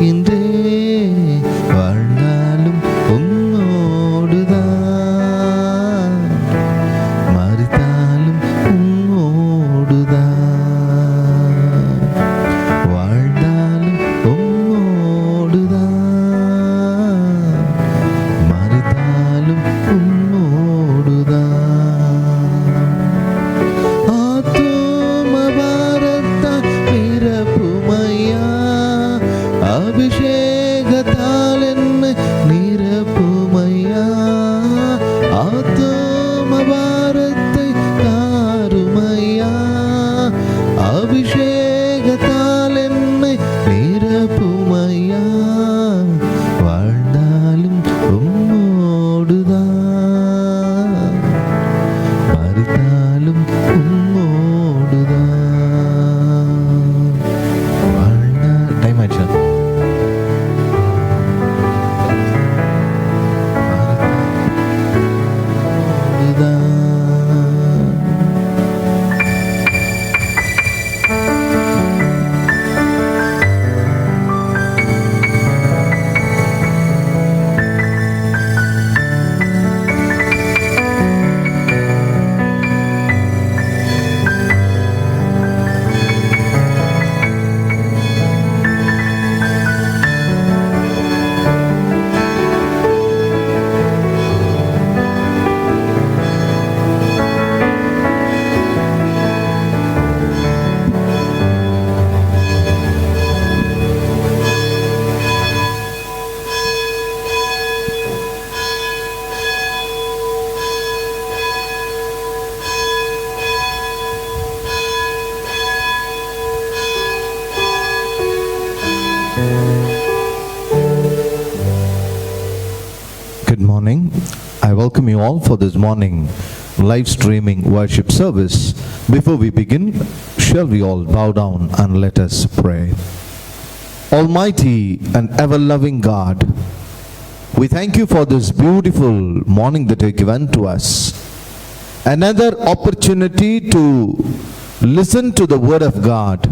வாழ்கின்றே வாழ்நாளும் உன்னோடுதான் மரித்தாலும் உன்னோடுதான் வாழ்ந்தாலும் உன்னோடுதான் மரித்தாலும் உன்னோடுதான் ஆத்தும பாரத்த நிரப்புமையா அபிஷேகத்தால் என்னை நிரப்புமையா ஆத்தும பாரத்தை தாருமையா அபிஷேகத்தால் என்னை நிரப்புமையா வாழ்ந்தாலும் உம்மோடுதான் மரித்தாலும் உம்மோடுதான் வாழ்நாள் டைம் ஆயிடுச்சு Good morning. I welcome you all for this morning live streaming worship service. Before we begin, shall we all bow down and let us pray. Almighty and ever-loving God, we thank you for this beautiful morning that you have given to us. Another opportunity to listen to the word of God.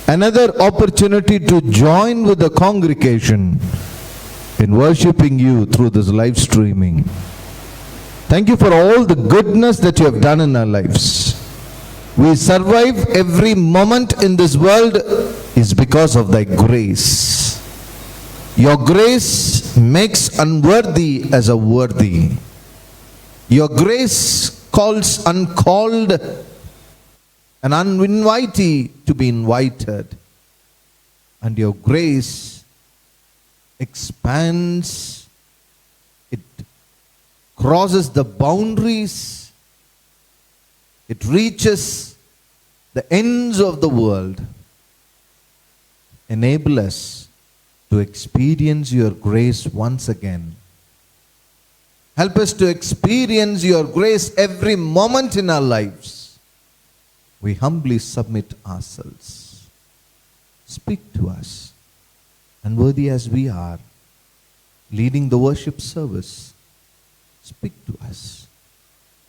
Another opportunity to join with the congregation in worshiping you through this live streaming. Thank you for all the goodness that you have done in our lives. We survive every moment in this world is because of thy grace. Your grace makes unworthy as a worthy. Your grace calls uncalled and uninvitee to be invited. And your grace expands, it crosses the boundaries, it reaches the ends of the world. Enable us to experience your grace once again. Help us to experience your grace every moment in our lives. We humbly submit ourselves. Speak to us. And worthy as we are, leading the worship service, speak to us.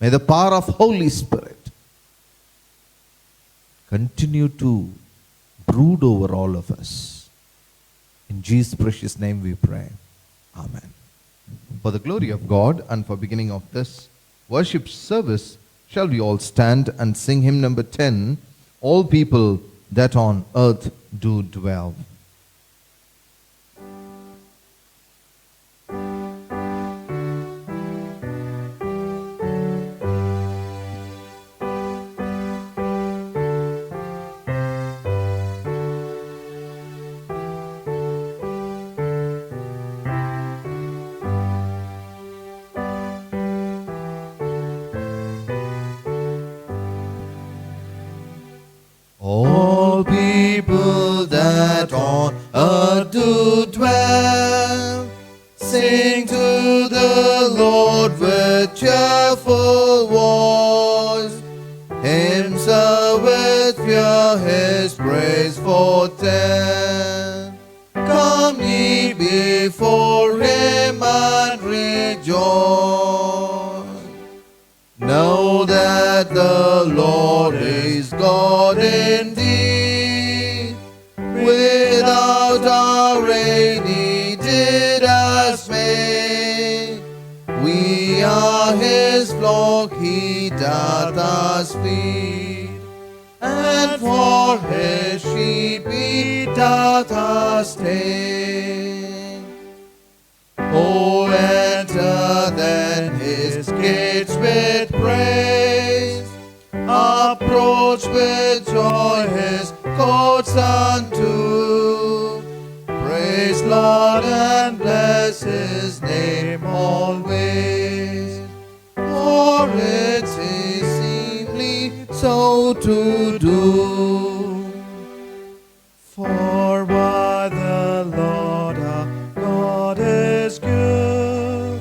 May the power of Holy Spirit continue to brood over all of us. In Jesus' precious name we pray. Amen. For the glory of God and for beginning of this worship service, shall we all stand and sing hymn number 10, All People That on Earth Do Dwell. All people that on earth do dwell, sing to the Lord with cheerful voice. Hymns with fear his praise foretell. Come ye before him and rejoice. Know that the Lord is God indeed, without already did us make. We are his flock, he doth us feed, and for his sheep he doth us take. Oh, enter then his gates with praise, approach with joy his courts unto. Praise Lord and bless his name always, for it is seemly so to do. For while the Lord our God is good,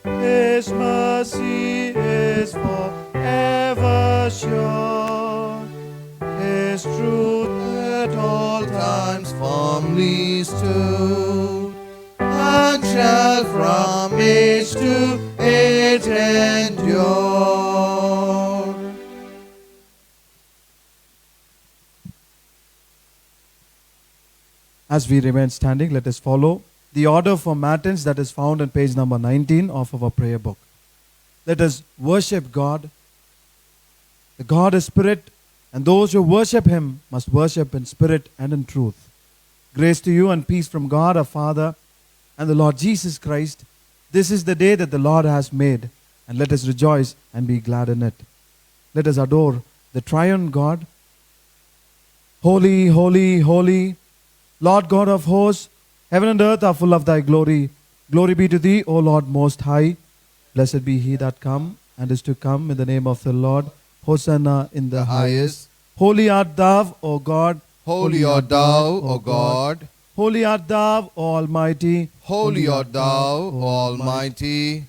his mercy is forever sure, his truth at all times firmly stood, and shall from age to age endure. As we remain standing, let us follow the order for matins that is found on page number 19 of our prayer book. Let us worship God. The God is spirit, and those who worship him must worship in spirit and in truth. Grace to you and peace from God our Father and the Lord Jesus Christ. This is the day that the Lord has made, and let us rejoice and be glad in it. Let us adore the triune God. Holy, holy, holy, Lord God of hosts, heaven and earth are full of thy glory. Glory be to thee, O Lord most high. Blessed be he that come and is to come in the name of the Lord. Hosanna in the highest. Holy art thou, O God. Holy art thou, O God. Holy art thou, O Almighty. Holy art thou, O Almighty.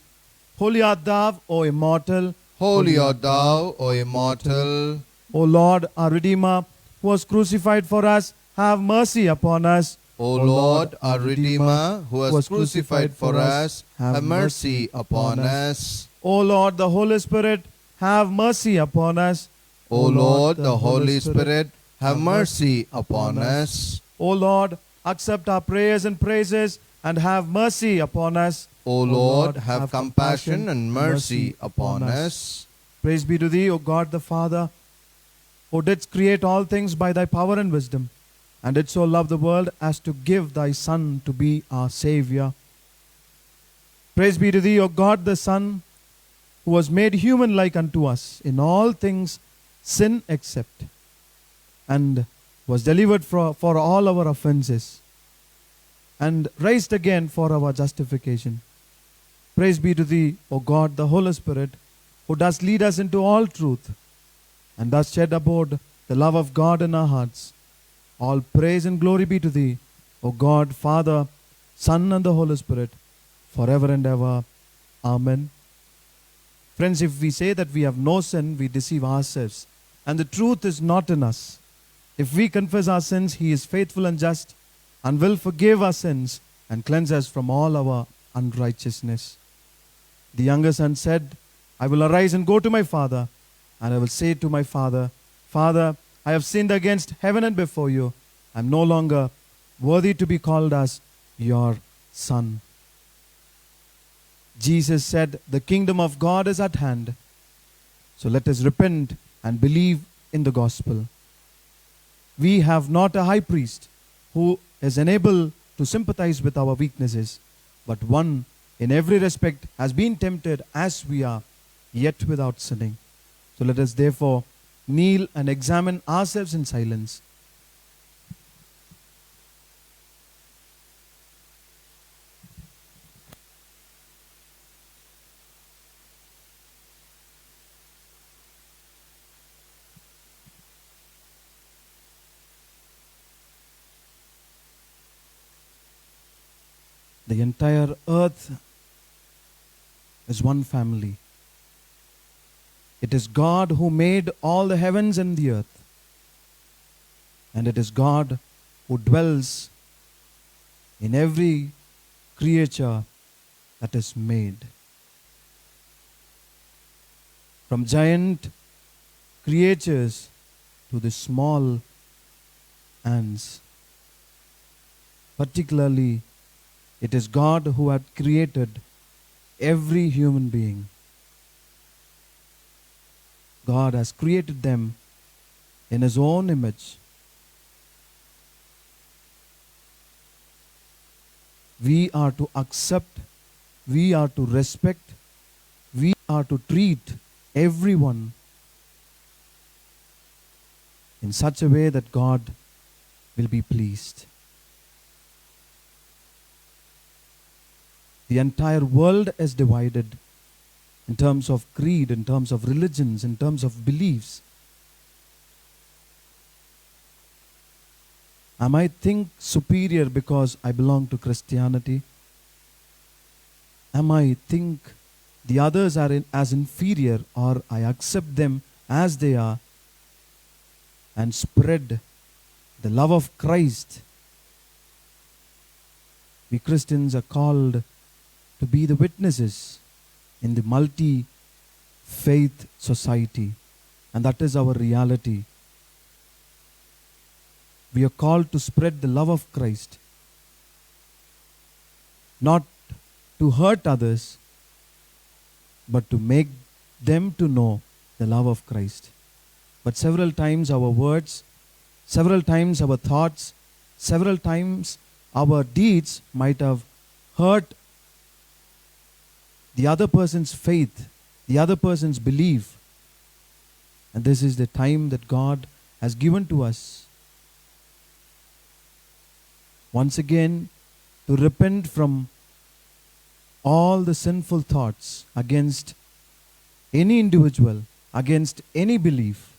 Holy art thou, O Immortal. Holy art thou, O Immortal. O Lord, our Redeemer, who was crucified for us, have mercy upon us. O Lord, our Redeemer, who was crucified for us, have mercy upon us. O Lord, the Holy Spirit, have mercy upon us. O Lord, the Holy Spirit, have mercy upon us. O Lord, accept our prayers and praises and have mercy upon us. O Lord, have compassion and mercy upon us. Praise be to thee, O God the Father, who didst create all things by thy power and wisdom, and did so love the world as to give thy Son to be our Savior. Praise be to thee, O God the Son, who was made human like unto us, in all things sin except, and was delivered for all our offenses, and raised again for our justification. Praise be to thee, O God the Holy Spirit, who does lead us into all truth, and does shed abroad the love of God in our hearts. All praise and glory be to thee, O God, Father, Son, and the Holy Spirit, forever and ever. Amen. Friends, if we say that we have no sin, we deceive ourselves, and the truth is not in us. If we confess our sins, he is faithful and just, and will forgive our sins and cleanse us from all our unrighteousness. The younger son said, I will arise and go to my father, and I will say to my father, Father, I have sinned against heaven and before you. I am no longer worthy to be called as your son. Jesus said, the kingdom of God is at hand. So let us repent and believe in the gospel. We have not a high priest who is unable to sympathize with our weaknesses, but one in every respect has been tempted as we are, yet without sinning. So let us therefore kneel and examine ourselves in silence. The entire earth is one family. It is God who made all the heavens and the earth. And it is God who dwells in every creature that is made. From giant creatures to the small ants. Particularly, it is God who had created every human being. God has created them in His own image. We are to accept, we are to respect, we are to treat everyone in such a way that God will be pleased. The entire world is divided in terms of creed, in terms of religions, in terms of beliefs. Am I think superior because I belong to Christianity? Am I think the others are as inferior, or I accept them as they are and spread the love of Christ? We Christians are called to be the witnesses in the multi-faith society, and that is our reality. We are called to spread the love of Christ, not to hurt others, but to make them to know the love of Christ. But several times our words, several times our thoughts, several times our deeds might have hurt the other person's faith, the other person's belief. And this is the time that God has given to us once again to repent from all the sinful thoughts against any individual, against any belief,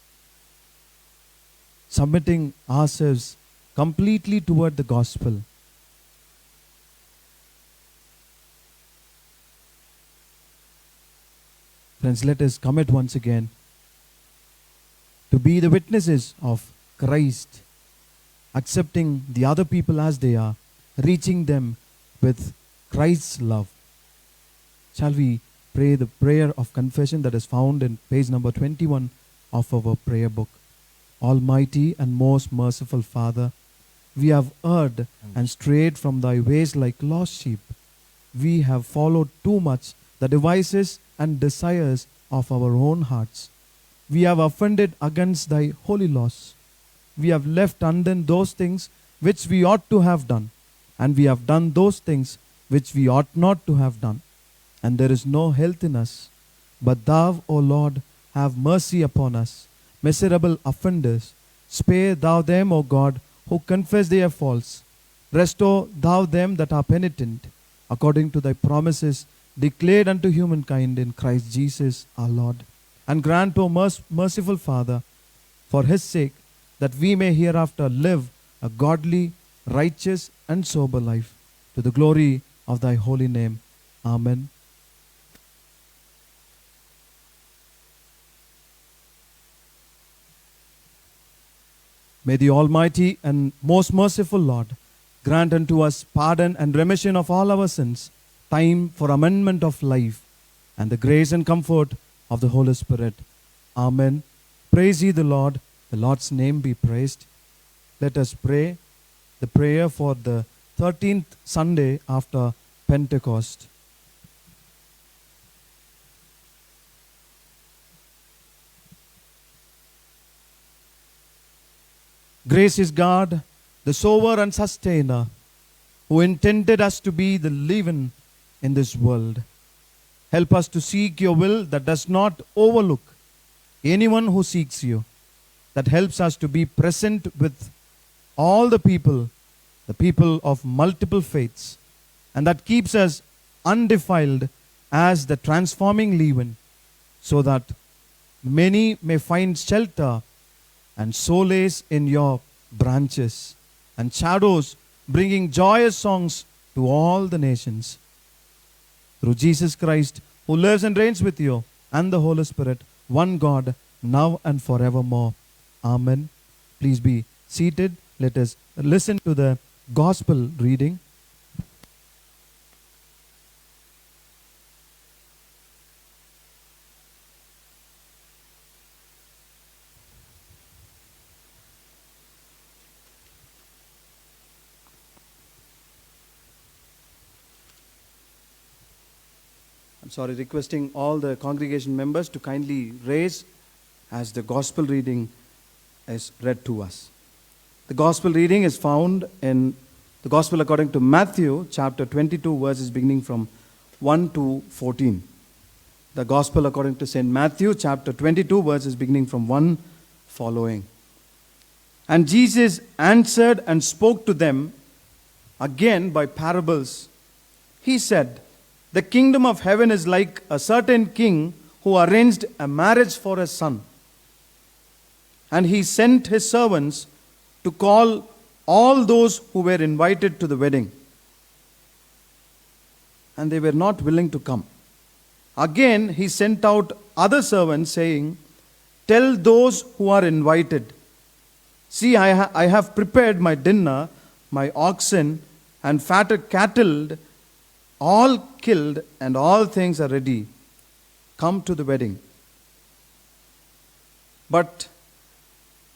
submitting ourselves completely toward the gospel. Friends, let us commit once again to be the witnesses of Christ, accepting the other people as they are, reaching them with Christ's love. Shall we pray the prayer of confession that is found in page number 21 of our prayer book? Almighty and most merciful Father, we have erred and strayed from thy ways like lost sheep. We have followed too much the devices and desires of our own hearts. We have offended against thy holy laws. We have left undone those things which we ought to have done, and we have done those things which we ought not to have done. And there is no health in us. But thou, O Lord, have mercy upon us, miserable offenders. Spare thou them, O God, who confess their faults. Restore thou them that are penitent, according to thy promises declared unto humankind in Christ Jesus our Lord. And grant, O merciful Father, for his sake, that we may hereafter live a godly, righteous, and sober life, to the glory of thy holy name. Amen. May the Almighty and most merciful Lord grant unto us pardon and remission of all our sins, time for amendment of life, and the grace and comfort of the Holy Spirit. Amen. Praise ye the Lord. The Lord's name be praised. Let us pray the prayer for the 13th Sunday after Pentecost. Gracious God, the sower and sustainer, who intended us to be the leaven in this world, help us to seek your will that does not overlook anyone who seeks you, that helps us to be present with all the people of multiple faiths, and that keeps us undefiled as the transforming leaven, so that many may find shelter and solace in your branches, and shadows bringing joyous songs to all the nations. Through Jesus Christ, who lives and reigns with you and the Holy Spirit, one God, now and forevermore. Amen. Please be seated. Let us listen to the gospel reading. requesting all the congregation members to kindly raise as the gospel reading is read to us. The gospel reading is found in the gospel according to Matthew chapter 22 verses beginning from 1 to 14. The gospel according to St. Matthew chapter 22 verses beginning from 1 following. And Jesus answered and spoke to them again by parables. He said, "The kingdom of heaven is like a certain king who arranged a marriage for his son. And he sent his servants to call all those who were invited to the wedding. And they were not willing to come. Again, he sent out other servants, saying, 'Tell those who are invited, see, I have prepared my dinner, my oxen and fatted cattle, all killed, and all things are ready. Come to the wedding.' But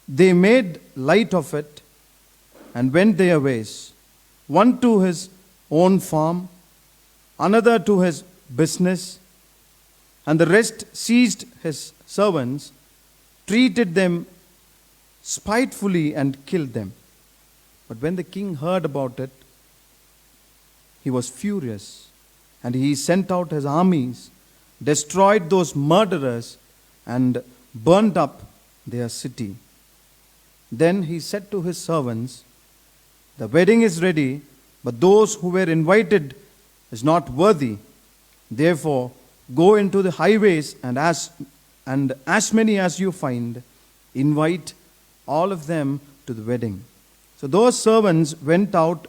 they made light of it and went their ways, one to his own farm, another to his business, and the rest seized his servants, treated them spitefully, and killed them. But when the king heard about it, he was furious, and he sent out his armies, destroyed those murderers, and burned up their city. Then he said to his servants, 'The wedding is ready, but those who were invited is not worthy. Therefore, go into the highways, and as many as you find, invite all of them to the wedding.' So those servants went out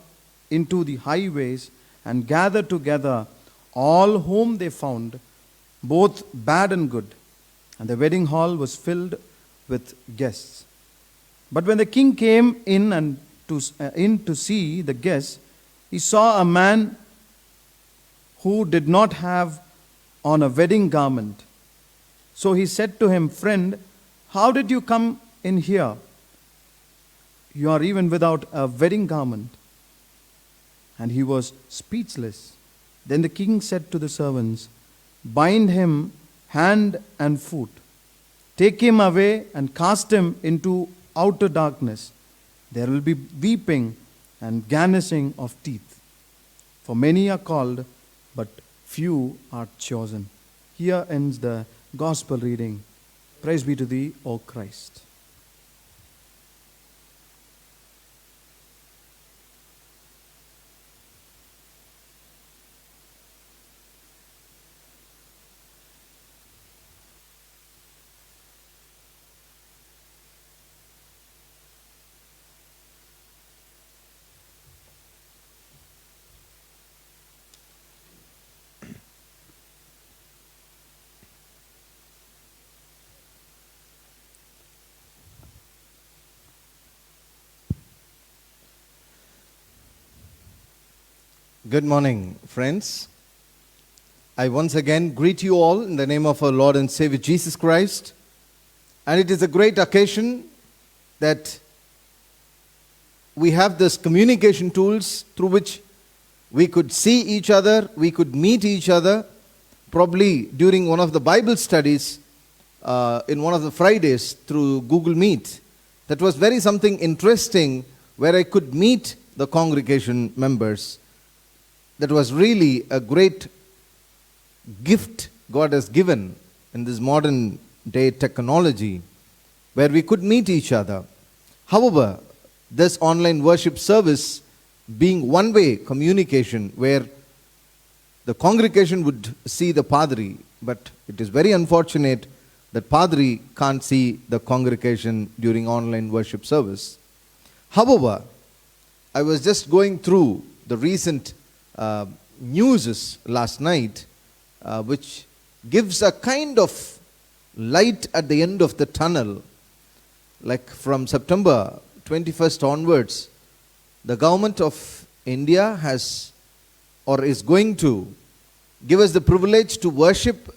into the highways and gathered together all whom they found, both bad and good. And the wedding hall was filled with guests. But when the king came in to see the guests, he saw a man who did not have on a wedding garment. So he said to him, 'Friend, how did you come in here? You are even without a wedding garment.' And he was speechless. Then the king said to the servants, 'Bind him hand and foot. Take him away and cast him into outer darkness. There will be weeping and gnashing of teeth. For many are called, but few are chosen.'" Here ends the gospel reading. Praise be to thee, O Christ. Good morning, friends. I once again greet you all in the name of our Lord and Savior Jesus Christ. And it is a great occasion that we have this communication tools through which we could see each other, we could meet each other, probably during one of the Bible studies in one of the Fridays through Google Meet. That was very something interesting where I could meet the congregation members. That was really a great gift God has given in this modern day technology where we could meet each other. However, this online worship service being one-way communication where the congregation would see the Padri, but it is very unfortunate that Padri can't see the congregation during online worship service. However, I was just going through the recent news last night, which gives a kind of light at the end of the tunnel. Like from September 21st onwards, the government of India has or is going to give us the privilege to worship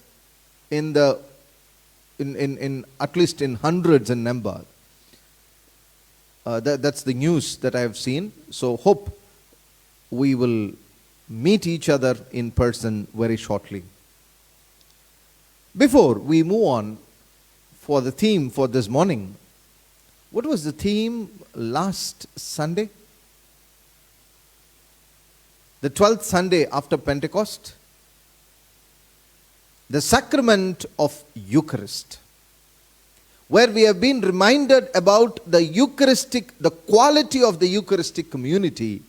in at least in hundreds in number. That's the news that I have seen. So hope we will meet each other in person very shortly. Before we move on for the theme for this morning, what was the theme last Sunday? The 12th Sunday after Pentecost? The sacrament of Eucharist, where we have been reminded about the quality of the Eucharistic community,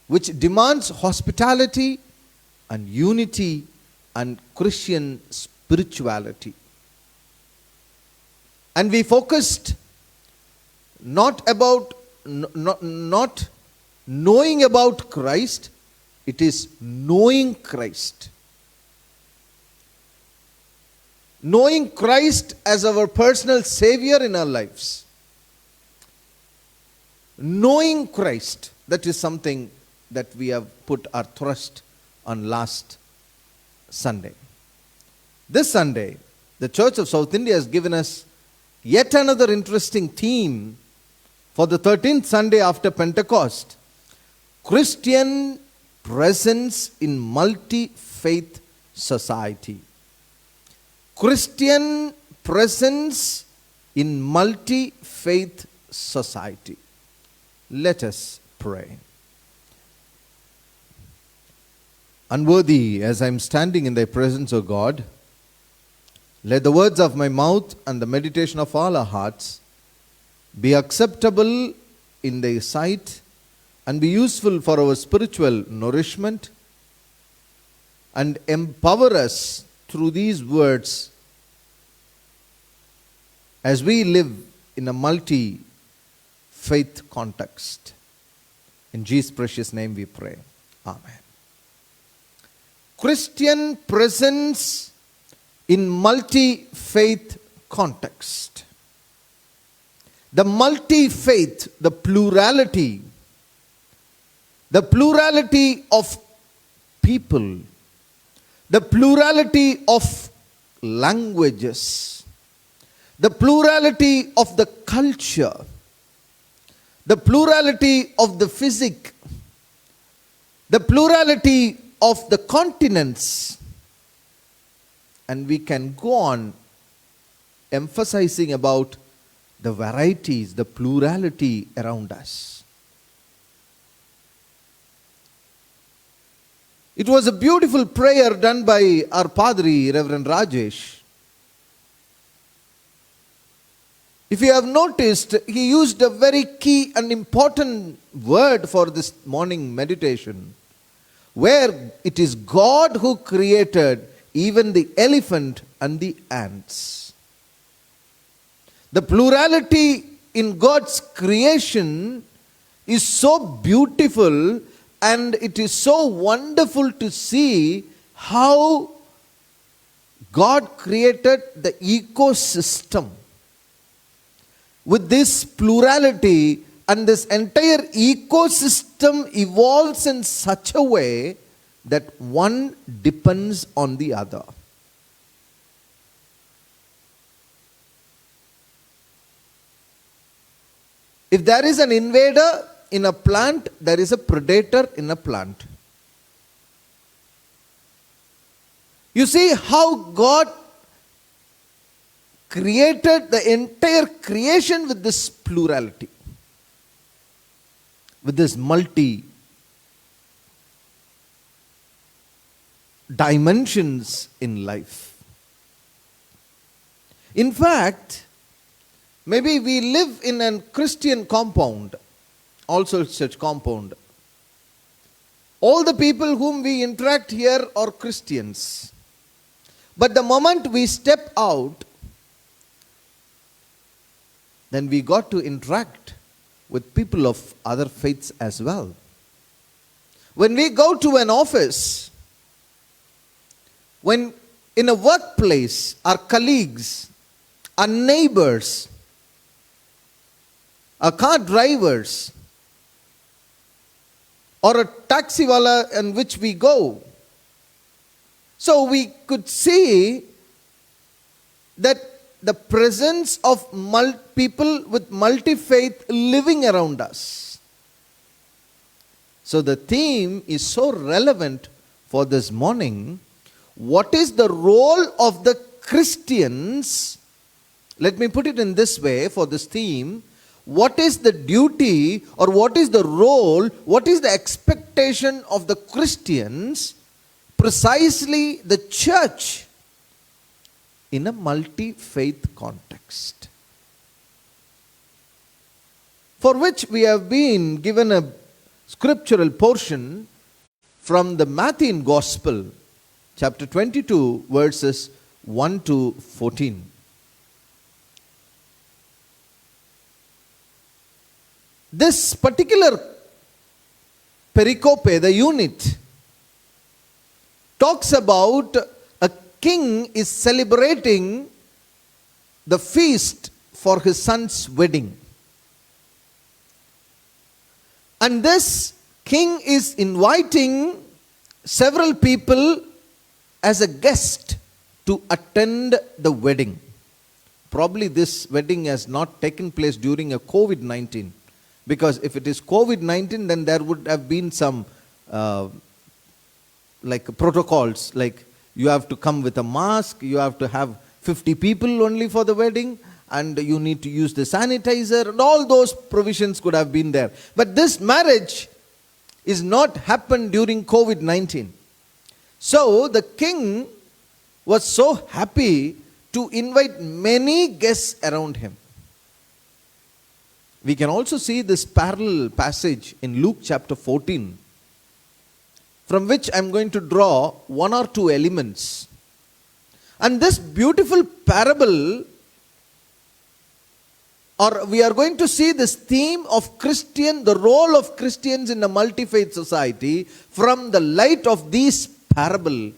which demands hospitality and unity and Christian spirituality. And we focused not knowing about Christ, it is knowing Christ. Knowing Christ as our personal Savior in our lives. Knowing Christ, that is something that we have put our thrust on last Sunday. This Sunday, the Church of South India has given us yet another interesting theme for the 13th Sunday after Pentecost: Christian presence in multi-faith society. Christian presence in multi-faith society. Let us pray. Unworthy as I am standing in thy presence, O God, let the words of my mouth and the meditation of all our hearts be acceptable in thy sight and be useful for our spiritual nourishment, and empower us through these words as we live in a multi-faith context. In Jesus' precious name we pray. Amen. Christian presence in multi-faith context. The multi-faith, the plurality of people, the plurality of languages, the plurality of the culture, the plurality of the physique, the plurality of the continents. And we can go on emphasizing about the varieties, the plurality around us. It was a beautiful prayer done by our Padri, Reverend Rajesh. If you have noticed, he used a very key and important word for this morning meditation, where it is God who created even the elephant and the ants. The plurality in God's creation is so beautiful, and it is so wonderful to see how God created the ecosystem with this plurality, and this entire ecosystem evolves in such a way that one depends on the other. If there is an invader in a plant, there is a predator in a plant. You see how God created the entire creation with this plurality, with this multi dimensions in life. In fact, maybe we live in a Christian compound, also church compound. All the people whom we interact here are Christians. But the moment we step out, then we got to interact with people of other faiths as well. When we go to an office, when in a workplace, our colleagues, our neighbors, our car drivers, or a taxi wala in which we go. So we could see that the presence of people with multi-faith living around us. So the theme is so relevant for this morning. what is the role of the Christians? Let me put it in this way for this theme. What is the duty, or what is the role, what is the expectation of the Christians, precisely the church, in a multi-faith context? For which we have been given a scriptural portion from the Matthew Gospel, chapter 22, verses 1 to 14. This particular pericope, the unit, talks about a king is celebrating the feast for his son's wedding. And this king is inviting several people as a guest to attend the wedding. Probably this wedding has not taken place during a COVID-19. Because if it is COVID-19, then there would have been some protocols, like you have to come with a mask, you have to have 50 people only for the wedding, and you need to use the sanitizer, and all those provisions could have been there. But this marriage is not happened during COVID-19. So the king was so happy to invite many guests around him. We can also see this parallel passage in Luke chapter 14, from which I am going to draw one or two elements. And this beautiful parable, or we are going to see this theme of the role of Christians in a multi-faith society from the light of this parable,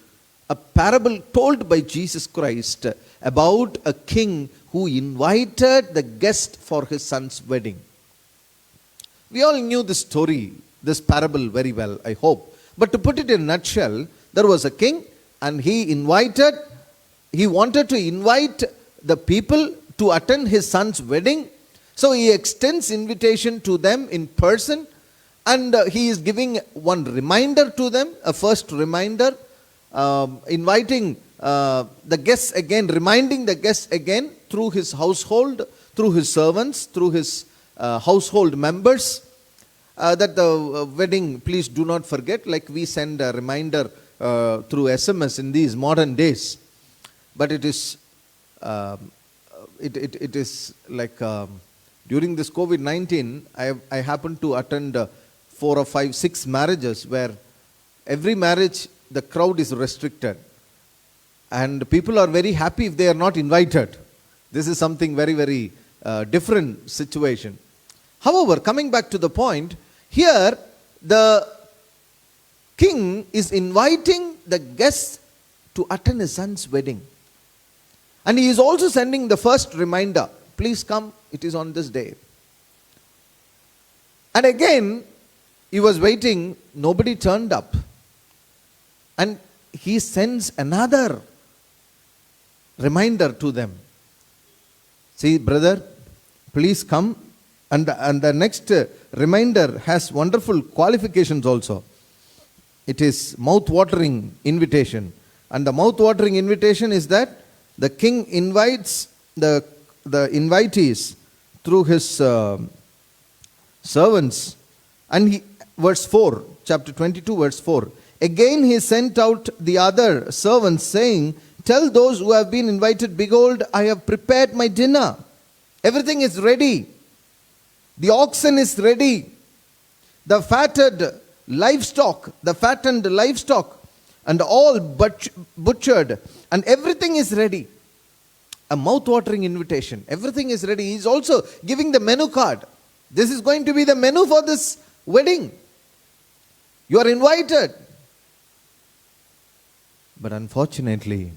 a parable told by Jesus Christ about a king who invited the guest for his son's wedding. We all knew this story, this parable very well, I hope. But to put it in a nutshell, there was a king and he wanted to invite the people to attend his son's wedding. So he extends invitation to them in person, and he is giving one reminder to them, a first reminder, inviting the guests again, reminding the guests again through his household, through his servants, through his household members, that the wedding, please do not forget, like we send a reminder through SMS in these modern days. But it is like during this COVID-19, I happened to attend 4 or 5, 6 marriages where every marriage the crowd is restricted. And people are very happy if they are not invited. This is something very, very different situation. However, coming back to the point, here the king is inviting the guests to attend his son's wedding. And he is also sending the first reminder, please come, it is on this day. And again, he was waiting, nobody turned up. And he sends another reminder to them. See, brother, please come. And the next reminder has wonderful qualifications also. It is mouth-watering invitation. And the mouth-watering invitation is that the king invites the invitees through his servants. And verse 4, chapter 22, verse 4. Again he sent out the other servants, saying, tell those who have been invited, behold, I have prepared my dinner. Everything is ready. The oxen is ready. The fattened livestock, and all butchered, and everything is ready. A mouth-watering invitation. Everything is ready. He is also giving the menu card. This is going to be the menu for this wedding. You are invited. But unfortunately,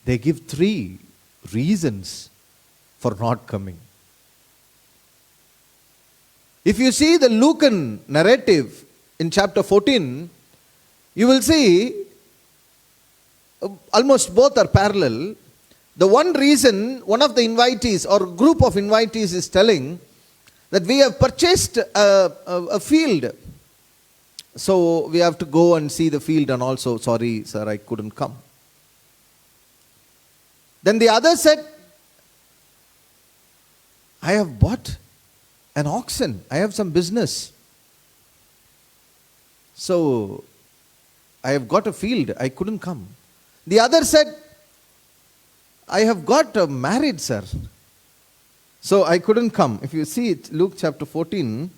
they give 3 reasons for not coming. If you see the Lucan narrative in chapter 14, you will see almost both are parallel. The one reason, one of the invitees or group of invitees is telling that we have purchased a field So we have to go and see the field, and also, sorry, sir, I couldn't come. Then the other said, I have bought an oxen. I have some business. So I have got a field. I couldn't come. The other said, I have got married, sir. So I couldn't come. If you see it, Luke chapter 14.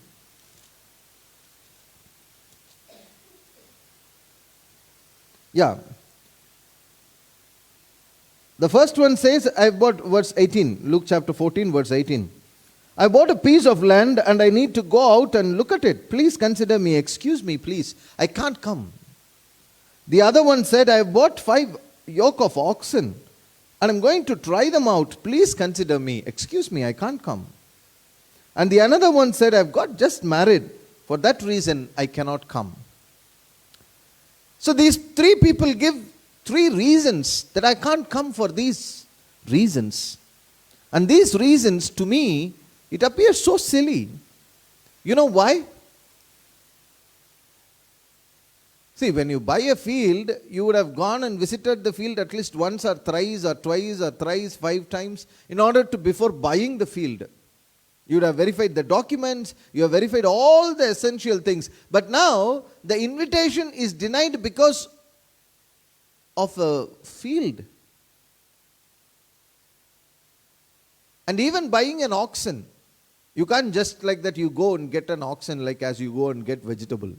Yeah. The first one says, I bought, verse 18, Luke chapter 14, verse 18. I bought a piece of land and I need to go out and look at it. Please consider me. Excuse me, please. I can't come. The other one said, I bought 5 yoke of oxen and I'm going to try them out. Please consider me. Excuse me, I can't come. And the another one said, I've got just married. For that reason, I cannot come. So these 3 people give 3 reasons that I can't come for these reasons. And these reasons, to me, it appears so silly. You know why? See, when you buy a field, you would have gone and visited the field at least once or thrice or twice or thrice, 5 times, in order to, before buying the field. You would have verified the documents, you have verified all the essential things. But now, the invitation is denied because of a field. And even buying an oxen, you can't just like that you go and get an oxen like as you go and get vegetable.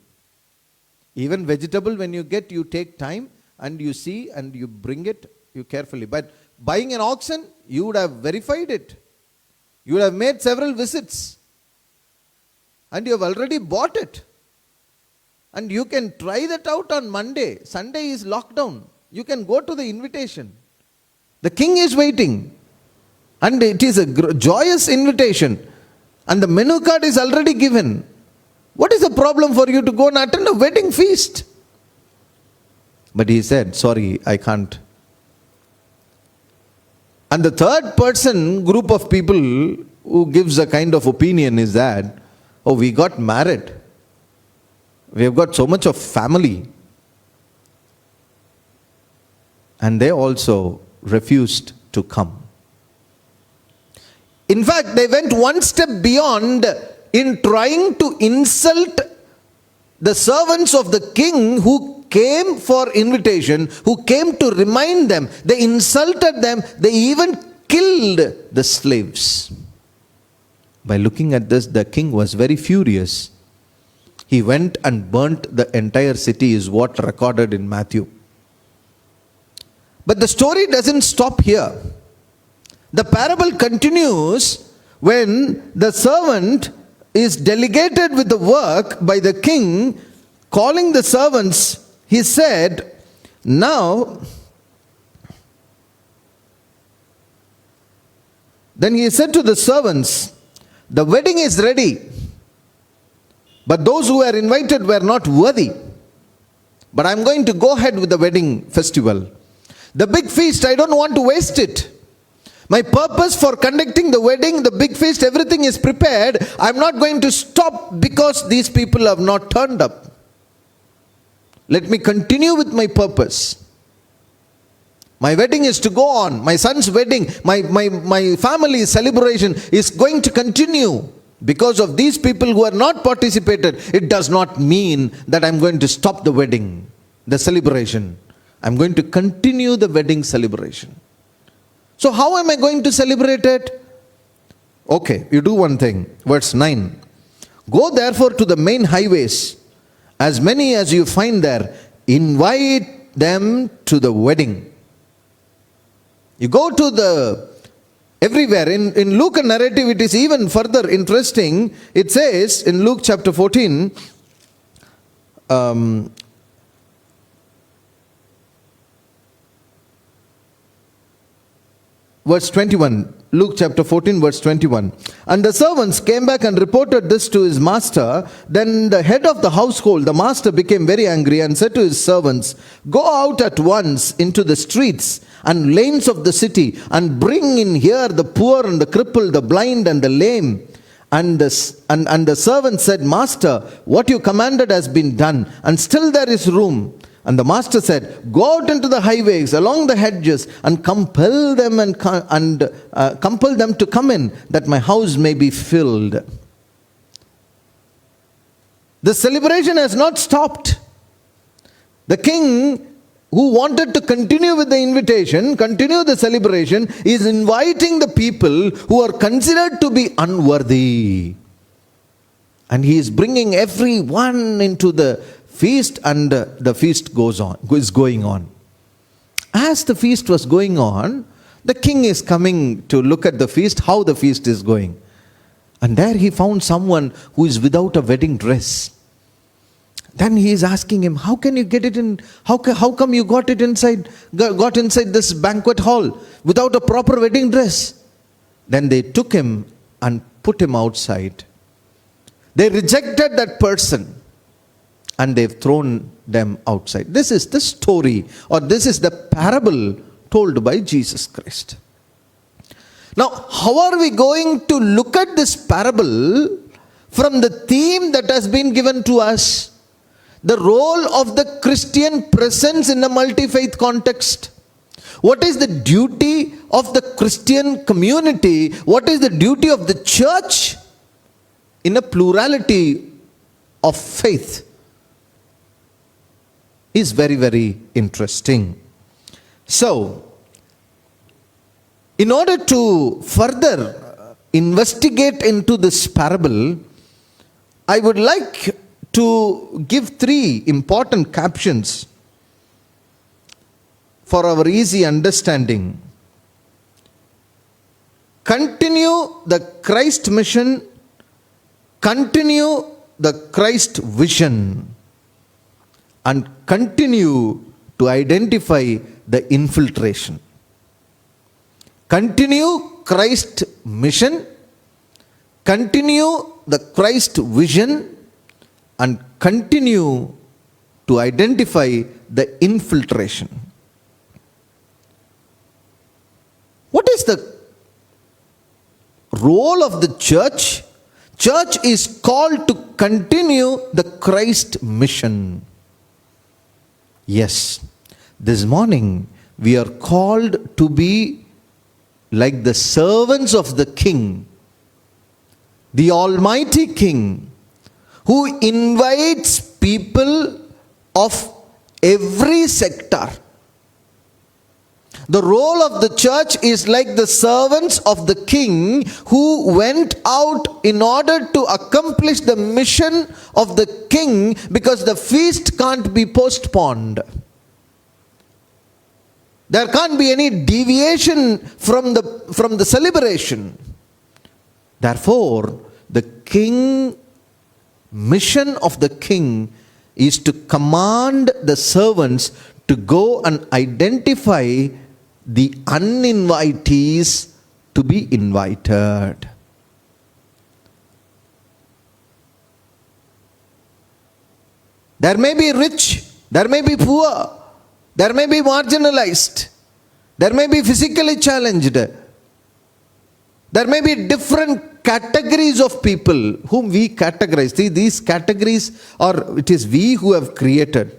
Even vegetable, when you get, you take time and you see and you bring it, you carefully. But buying an oxen, you would have verified it. You would have made several visits. And you have already bought it. And you can try that out on Monday. Sunday is lockdown. You can go to the invitation. The king is waiting. And it is a joyous invitation. And the menu card is already given. What is the problem for you to go and attend a wedding feast? But he said, sorry, I can't. And the third person, group of people who gives a kind of opinion is that, oh, we got married. We have got so much of family. And they also refused to come. In fact, they went one step beyond in trying to insult the servants of the king who came for invitation, who came to remind them. They insulted them. They even killed the slaves. By looking at this, the king was very furious. He went and burnt the entire city, is what recorded in Matthew. But the story doesn't stop here. The parable continues when the servant is delegated with the work by the king. Calling the servants, he said, now, then he said to the servants, the wedding is ready, but those who were invited were not worthy. But I'm going to go ahead with the wedding festival. The big feast, I don't want to waste it. My purpose for conducting the wedding, the big feast, everything is prepared. I'm not going to stop because these people have not turned up. Let me continue with my purpose. My wedding is to go on. My son's wedding, my family's celebration is going to continue. Because of these people who are not participated, it does not mean that I'm going to stop the wedding, the celebration. I'm going to continue the wedding celebration. So how am I going to celebrate it? Okay, you do one thing. Verse 9. Go therefore to the main highways, as many as you find there, invite them to the wedding. You go to the everywhere. In Luke narrative, it is even further interesting. It says in Luke chapter 14, verse 21, Luke chapter 14, verse 21. And the servants came back and reported this to his master. Then the head of the household, the master, became very angry and said to his servants, go out at once into the streets and lanes of the city and bring in here the poor and the crippled, the blind and the lame. And the servant said, Master, what you commanded has been done, and still there is room. And the master said, Go out into the highways, along the hedges, and compel them to come in, that my house may be filled. The celebration has not stopped. The king, who wanted to continue with the invitation, continue the celebration, is inviting the people who are considered to be unworthy. And he is bringing everyone into the feast, and the feast is going on. As the feast was going on, the king is coming to look at the feast, how the feast is going. And there he found someone who is without a wedding dress. Then he is asking him, how can you get it in, how come you got inside this banquet hall without a proper wedding dress? Then they took him and put him outside. They rejected that person and they've thrown them outside. This is the story, or this is the parable told by Jesus Christ. Now, how are we going to look at this parable from the theme that has been given to us? The role of the Christian presence in a multi-faith context. What is the duty of the Christian community? What is the duty of the church in a plurality of faith? Is very, very interesting. So, in order to further investigate into this parable, I would like to give 3 important captions for our easy understanding. Continue the Christ mission, continue the Christ vision, and continue to identify the infiltration. Continue Christ mission, continue the Christ vision, and continue to identify the infiltration. What is the role of the church? Church is called to continue the Christ mission. Yes, this morning we are called to be like the servants of the King, the Almighty King, who invites people of every sector. The role of the church is like the servants of the King who went out in order to accomplish the mission of the King, because the feast can't be postponed. There can't be any deviation from the celebration. Therefore, the mission of the King is to command the servants to go and identify the uninvitees to be invited. There may be rich, there may be poor, there may be marginalized, there may be physically challenged, there may be different categories of people whom we categorize. See, these categories are, it is we who have created.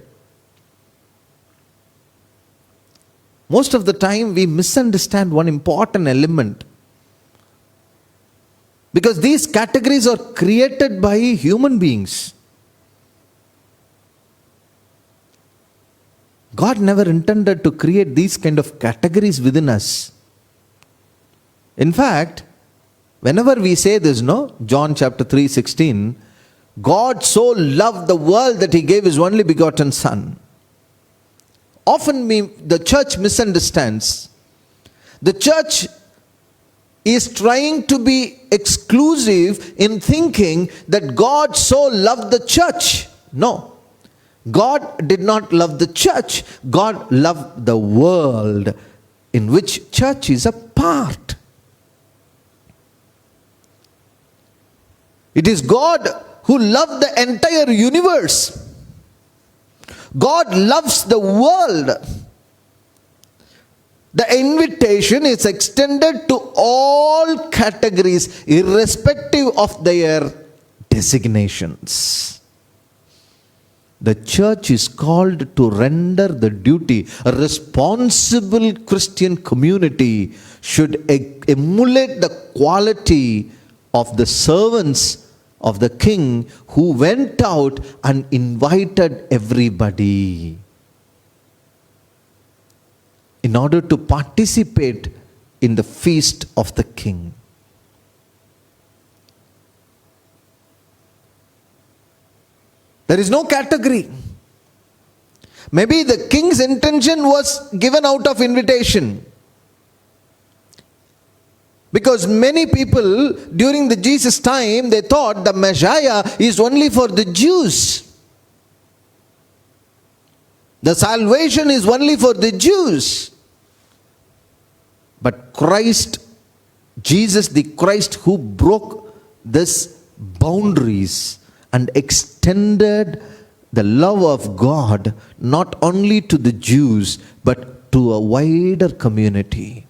Most of the time we misunderstand one important element. Because these categories are created by human beings. God never intended to create these kind of categories within us. In fact, whenever we say this, John chapter 3:16, God so loved the world that He gave His only begotten Son. Often the church misunderstands. The church is trying to be exclusive in thinking that God so loved the church. No. God did not love the church. God loved the world in which church is a part. It is God who loved the entire universe. God loves the world. The invitation is extended to all categories, irrespective of their designations. The church is called to render the duty. A responsible Christian community should emulate the quality of the servants of the king who went out and invited everybody in order to participate in the feast of the king. There is no category. Maybe the king's intention was given out of invitation. Because many people during the Jesus time, they thought the Messiah is only for the Jews. The salvation is only for the Jews. But Christ, Jesus the Christ, who broke these boundaries and extended the love of God not only to the Jews but to a wider community.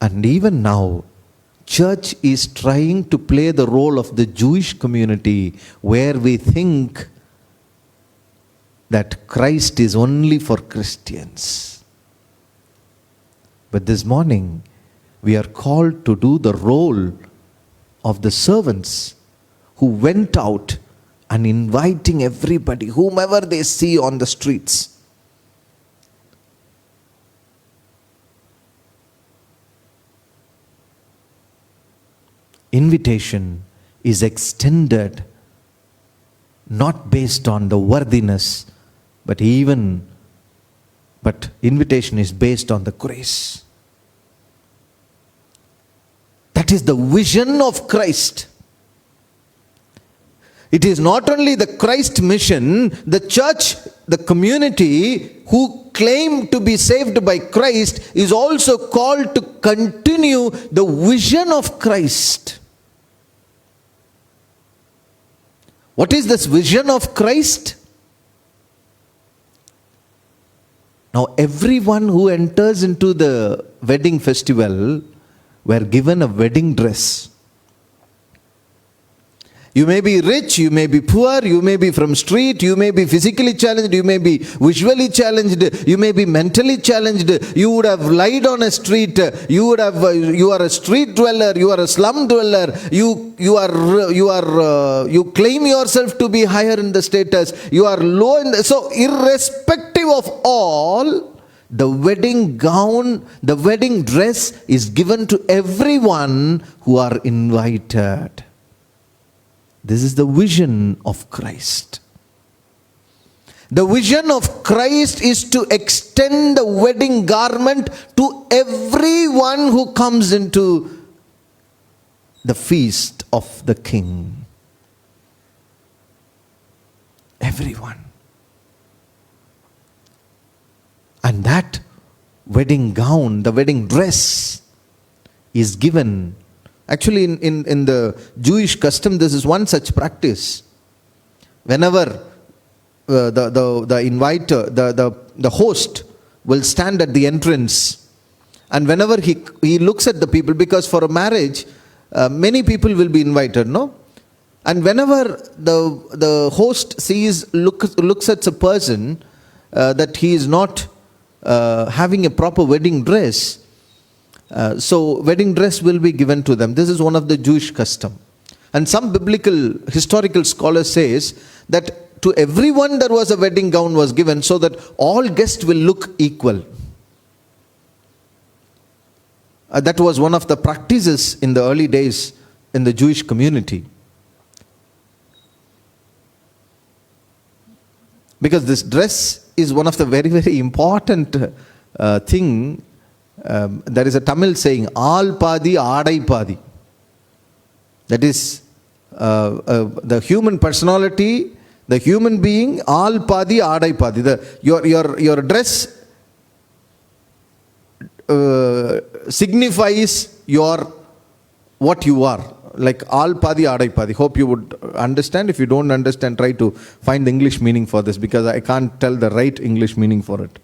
And even now, church is trying to play the role of the Jewish community, where we think that Christ is only for Christians. But this morning, we are called to do the role of the servants who went out and inviting everybody, whomever they see on the streets. Invitation is extended not based on the worthiness, but invitation is based on the grace. That is the vision of Christ. It is not only the Christ mission, the church, the community who claim to be saved by Christ is also called to continue the vision of Christ. What is this vision of Christ? Now, everyone who enters into the wedding festival were given a wedding dress. You may be rich, you may be poor, you may be from street, you may be physically challenged, you may be visually challenged, you may be mentally challenged, you would have lied on a street, you are a street dweller, you are a slum dweller, you claim yourself to be higher in the status, you are low in the, so irrespective of all, the wedding gown, the wedding dress is given to everyone who are invited. This is the vision of Christ. The vision of Christ is to extend the wedding garment to everyone who comes into the feast of the King. Everyone. And that wedding gown, the wedding dress, is given. Actually, in the Jewish custom, this is one such practice. Whenever the inviter, the host, will stand at the entrance, and whenever he looks at the people, because for a marriage, many people will be invited, no? And whenever the host looks at a person that he is not having a proper wedding dress, so wedding dress will be given to them. This is one of the Jewish custom. And some biblical historical scholars says that to everyone there was a wedding gown was given so that all guests will look equal. That was one of the practices in the early days in the Jewish community. Because this dress is one of the very, very important thing. There is a Tamil saying, "All padi, adai padi." That is the human personality, the human being, all padi, adai padi. Your dress signifies what you are. Like all padi, adai padi. Hope you would understand. If you don't understand, try to find the English meaning for this, because I can't tell the right English meaning for it.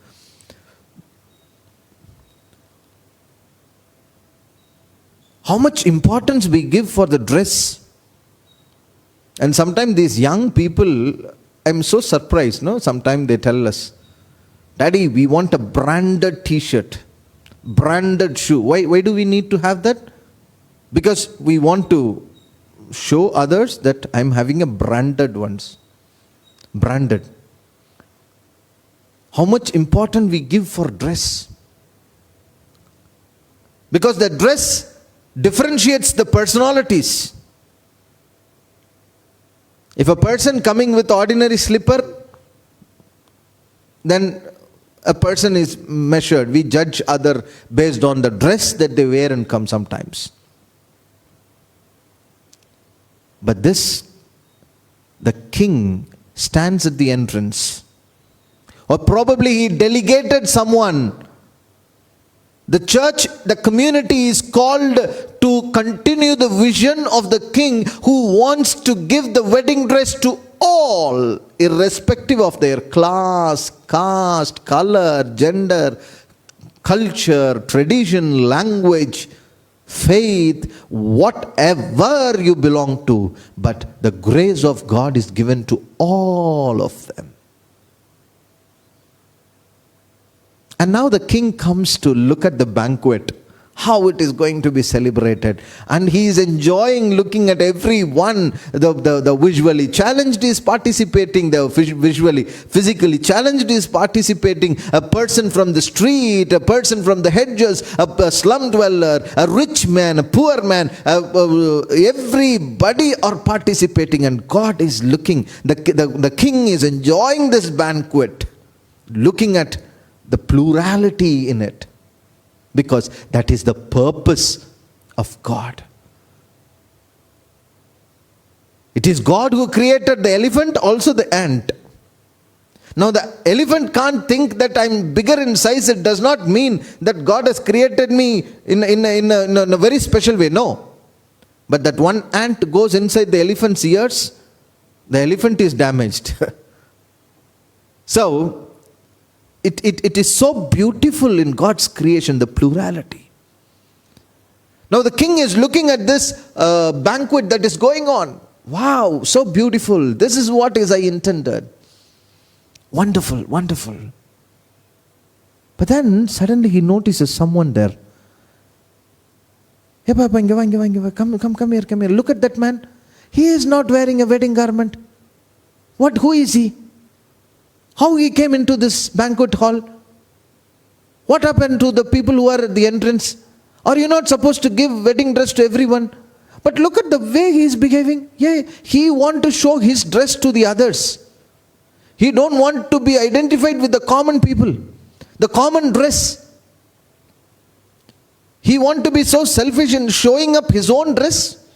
How much importance we give for the dress. And sometimes these young people, I'm so surprised, no? Sometimes they tell us, Daddy, we want a branded t-shirt, branded shoe. Why do we need to have that? Because we want to show others that I'm having a branded ones. Branded. How much importance we give for dress. Because the dress differentiates the personalities. If a person coming with ordinary slipper, then a person is measured. We judge other based on the dress that they wear and come sometimes. But this, the king stands at the entrance. Or probably he delegated someone. The church, the community is called to continue the vision of the king who wants to give the wedding dress to all, irrespective of their class, caste, color, gender, culture, tradition, language, faith, whatever you belong to. But the grace of God is given to all of them. And now the king comes to look at the banquet, how it is going to be celebrated. And he is enjoying looking at everyone. The visually challenged is participating, the visually, physically challenged is participating. A person from the street, a person from the hedges, a slum dweller, a rich man, a poor man, everybody are participating. And God is looking, the king is enjoying this banquet, looking at the plurality in it, because that is the purpose of God. It is God who created the elephant, also the ant. Now the elephant can't think that I'm bigger in size. It does not mean that God has created me in a very special way. No. But that one ant goes inside the elephant's ears, the elephant is damaged. So it is so beautiful in God's creation, the plurality. Now the king is looking at this banquet that is going on. Wow, so beautiful. This is what I intended. Wonderful, wonderful. But then suddenly he notices someone there. Hey Papa, come here. Look at that man. He is not wearing a wedding garment. Who is he? How he came into this banquet hall? What happened to the people who are at the entrance? Are you not supposed to give wedding dress to everyone? But look at the way he is behaving. Yeah, he wants to show his dress to the others. He don't want to be identified with the common people, the common dress. He wants to be so selfish in showing up his own dress.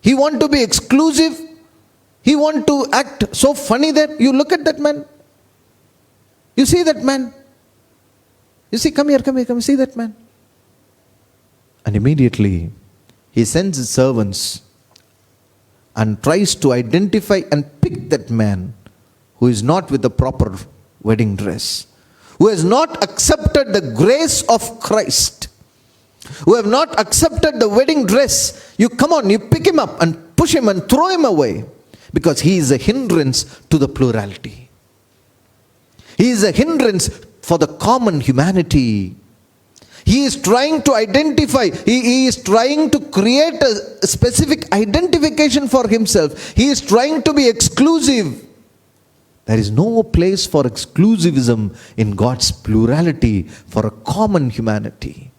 He wants to be exclusive. He wants to act so funny there. You look at that man. You see that man. You see, come here, see that man. And immediately he sends his servants and tries to identify and pick that man who is not with the proper wedding dress, who has not accepted the grace of Christ, who have not accepted the wedding dress. You pick him up and push him and throw him away. Because he is a hindrance to the plurality. He is a hindrance for the common humanity. He is trying to identify, he is trying to create a specific identification for himself. He is trying to be exclusive. There is no place for exclusivism in God's plurality for a common humanity.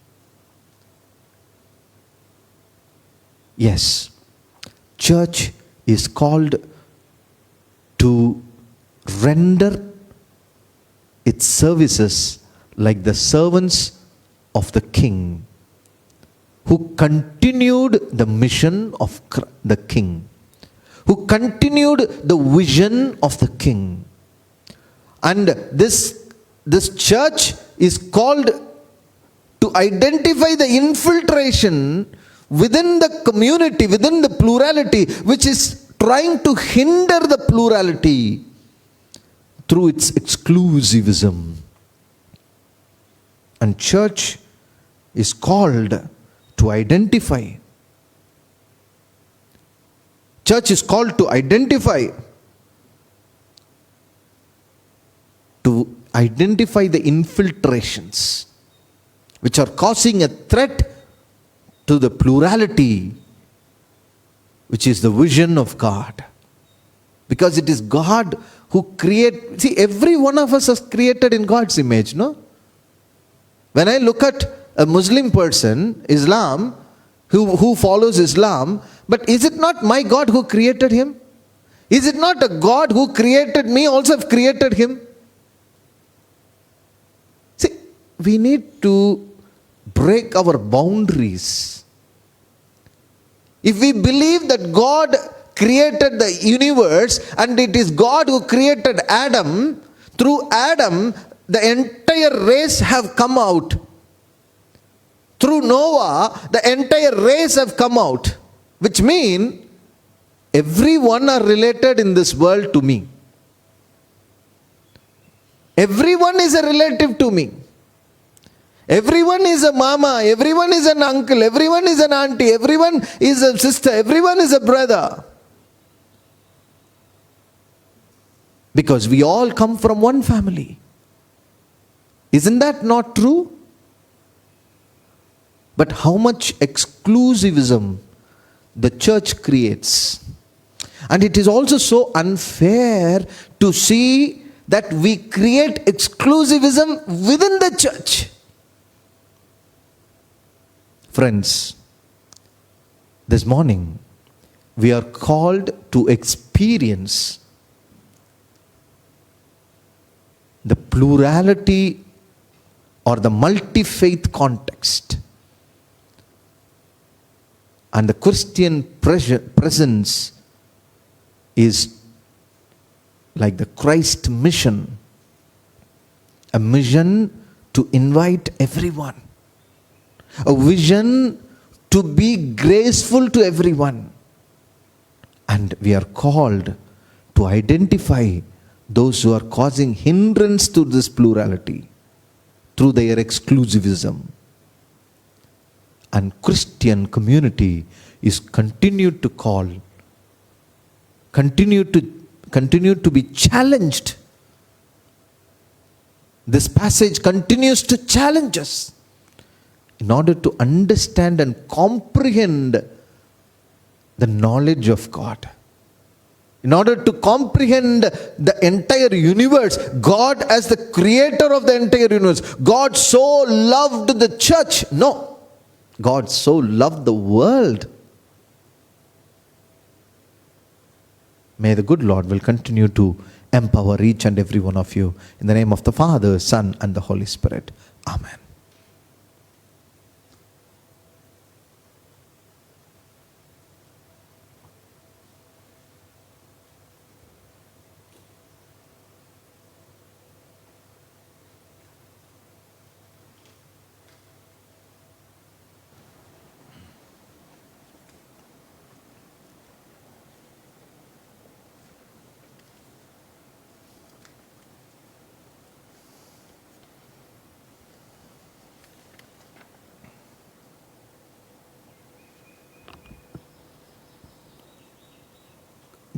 Yes, church is called to render its services like the servants of the king, who continued the mission of the king, who continued the vision of the king. And this church is called to identify the infiltration within the community, within the plurality, which is trying to hinder the plurality through its exclusivism. And church is called to identify. Church is called to identify the infiltrations which are causing a threat to the plurality, which is the vision of God. Because it is God who created. See, every one of us is created in God's image, no? When I look at a Muslim person, Islam, who follows Islam, but is it not my God who created him? Is it not a God who created me also have created him? See, we need to break our boundaries. If we believe that God created the universe and it is God who created Adam, through Adam the entire race have come out. Through Noah the entire race have come out, which means everyone are related in this world to me. Everyone is a relative to me. Everyone is a mama, everyone is an uncle, everyone is an auntie, everyone is a sister, everyone is a brother. Because we all come from one family. Isn't that not true? But how much exclusivism the church creates. And it is also so unfair to see that we create exclusivism within the church. Friends, this morning we are called to experience the plurality or the multi-faith context. And the Christian presence is like the Christ mission, a mission to invite everyone, a vision to be graceful to everyone. And we are called to identify those who are causing hindrance to this plurality through their exclusivism. And Christian community is continued to be challenged. This passage continues to challenge us in order to understand and comprehend the knowledge of God. In order to comprehend the entire universe, God as the creator of the entire universe, God so loved the church. No. God so loved the world. May the good Lord will continue to empower each and every one of you. In the name of the Father, Son, and the Holy Spirit. Amen.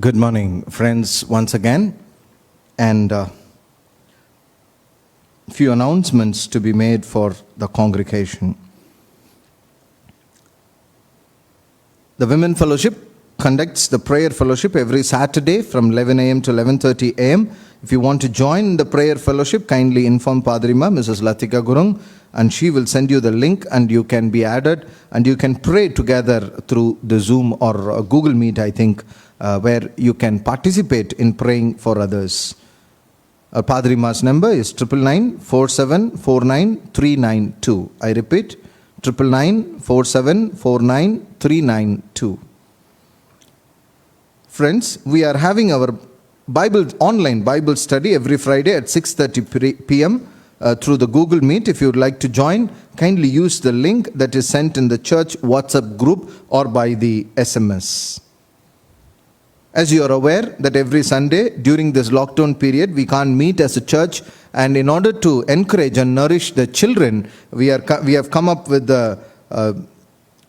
Good morning, friends, once again. And a few announcements to be made for the congregation. The Women Fellowship conducts the prayer fellowship every Saturday from 11 a.m. to 11:30 a.m. If you want to join the prayer fellowship, kindly inform Padrima, Mrs. Latika Gurung, and she will send you the link and you can be added and you can pray together through the Zoom or Google Meet, I think, where you can participate in praying for others. Our Padrima's number is 999-4749-392. I repeat, 999-4749-392. Friends, we are having our online Bible study every Friday at 6:30 p.m. Through the Google Meet. If you would like to join, kindly use the link that is sent in the church WhatsApp group or by the SMS. As you are aware that every Sunday during this lockdown period we can't meet as a church, and in order to encourage and nourish the children, we have come up with the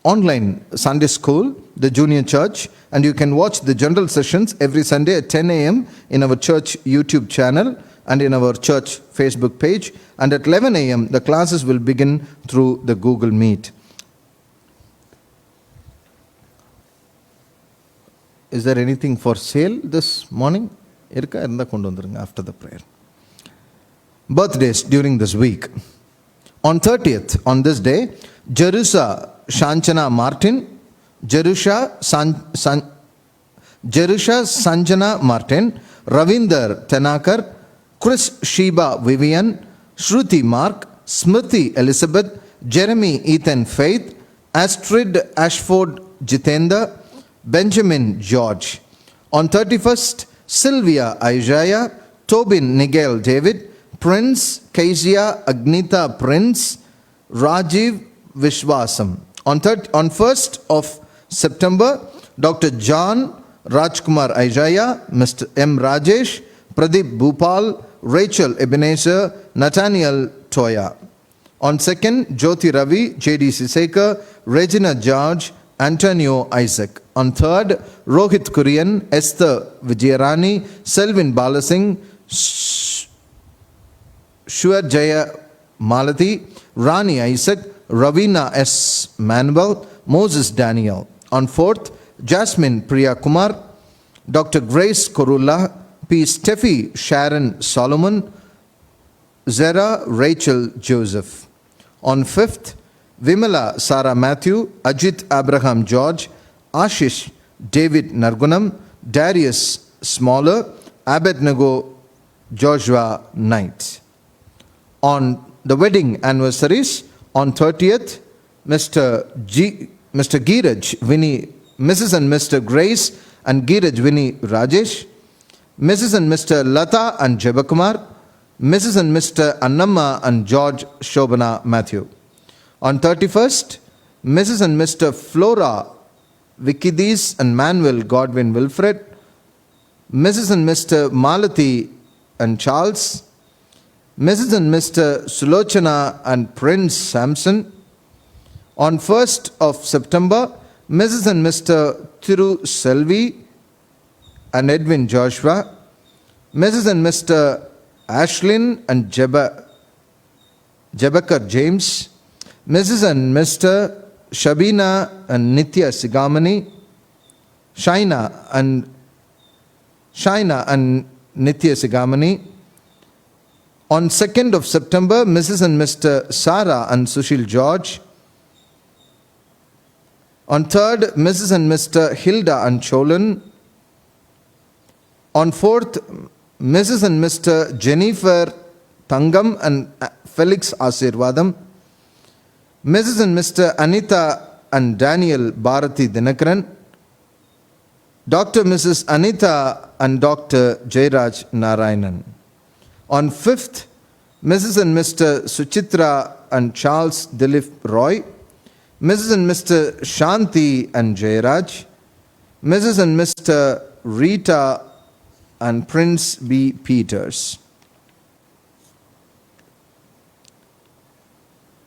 online Sunday school, the junior church, and you can watch the general sessions every Sunday at 10 a.m. in our church YouTube channel and in our church Facebook page. And at 11 a.m. the classes will begin through the Google Meet. Is there anything for sale this morning? After the prayer. Birthdays during this week. On 30th, on this day, Jerusha Shanchana Martin, Jerusha Sanjana Martin, Ravinder Tenakar, Chris Sheba Vivian, Shruti Mark, Smriti Elizabeth, Jeremy Ethan Faith, Astrid Ashford Jitendra, Benjamin George. On 31st, Sylvia Isaiah, Tobin Nigel David, Prince Kezia Agnita Prince, Rajiv Vishwasam. On 1st of September, Dr. John Rajkumar Isaiah, Mr. M. Rajesh, Pradeep Bhupal, Rachel Ebenezer, Nathaniel Toya. On 2nd, Jyoti Ravi, J.D. Siseka, Regina George, Antonio Isaac. On 3rd, Rohit Kurian, Esther Vijayarani, Selvin Balasingh, Shuar Jaya Malati, Rani Isaac, Ravina S. Manuel, Moses Daniel. On 4th, Jasmine Priya Kumar, Dr. Grace Korula, P. Steffi Sharon Solomon, Zara Rachel Joseph. On 5th, Vimala Sarah Matthew, Ajit Abraham George, Ashish David Nargunam, Darius Smaller, Abednego Joshua Knight. On the wedding anniversaries, on 30th, Mrs. and Mr. Grace and Giraj Vinny Rajesh, Mrs. and Mr. Lata and Jebakumar, Mrs. and Mr. Annamma and George Shobana Matthew. On 31st, Mrs. and Mr. Flora Vikidis and Manuel Godwin Wilfred, Mrs. and Mr. Malati and Charles, Mrs. and Mr. Sulochana and Prince Samson. On 1st of September, Mrs. and Mr. Thiru Selvi and Edwin Joshua, Mrs. and Mr. Ashlyn and Jebakar James, Mrs. and Mr. Shabina and Nitya Sigamani, Shaina and Nitya Sigamani. On 2nd of September, Mrs. and Mr. Sarah and Sushil George. On 3rd, Mrs. and Mr. Hilda and Cholan. On 4th, Mrs. and Mr. Jennifer Tangam and Felix Asirvadam. Mrs. and Mr. Anita and Daniel Bharati Dinakaran. Dr. Mrs. Anita and Dr. Jairaj Narayanan. On 5th, Mrs. and Mr. Suchitra and Charles Dilip Roy, Mrs. and Mr. Shanti and Jairaj, Mrs. and Mr. Rita and Prince B. Peters.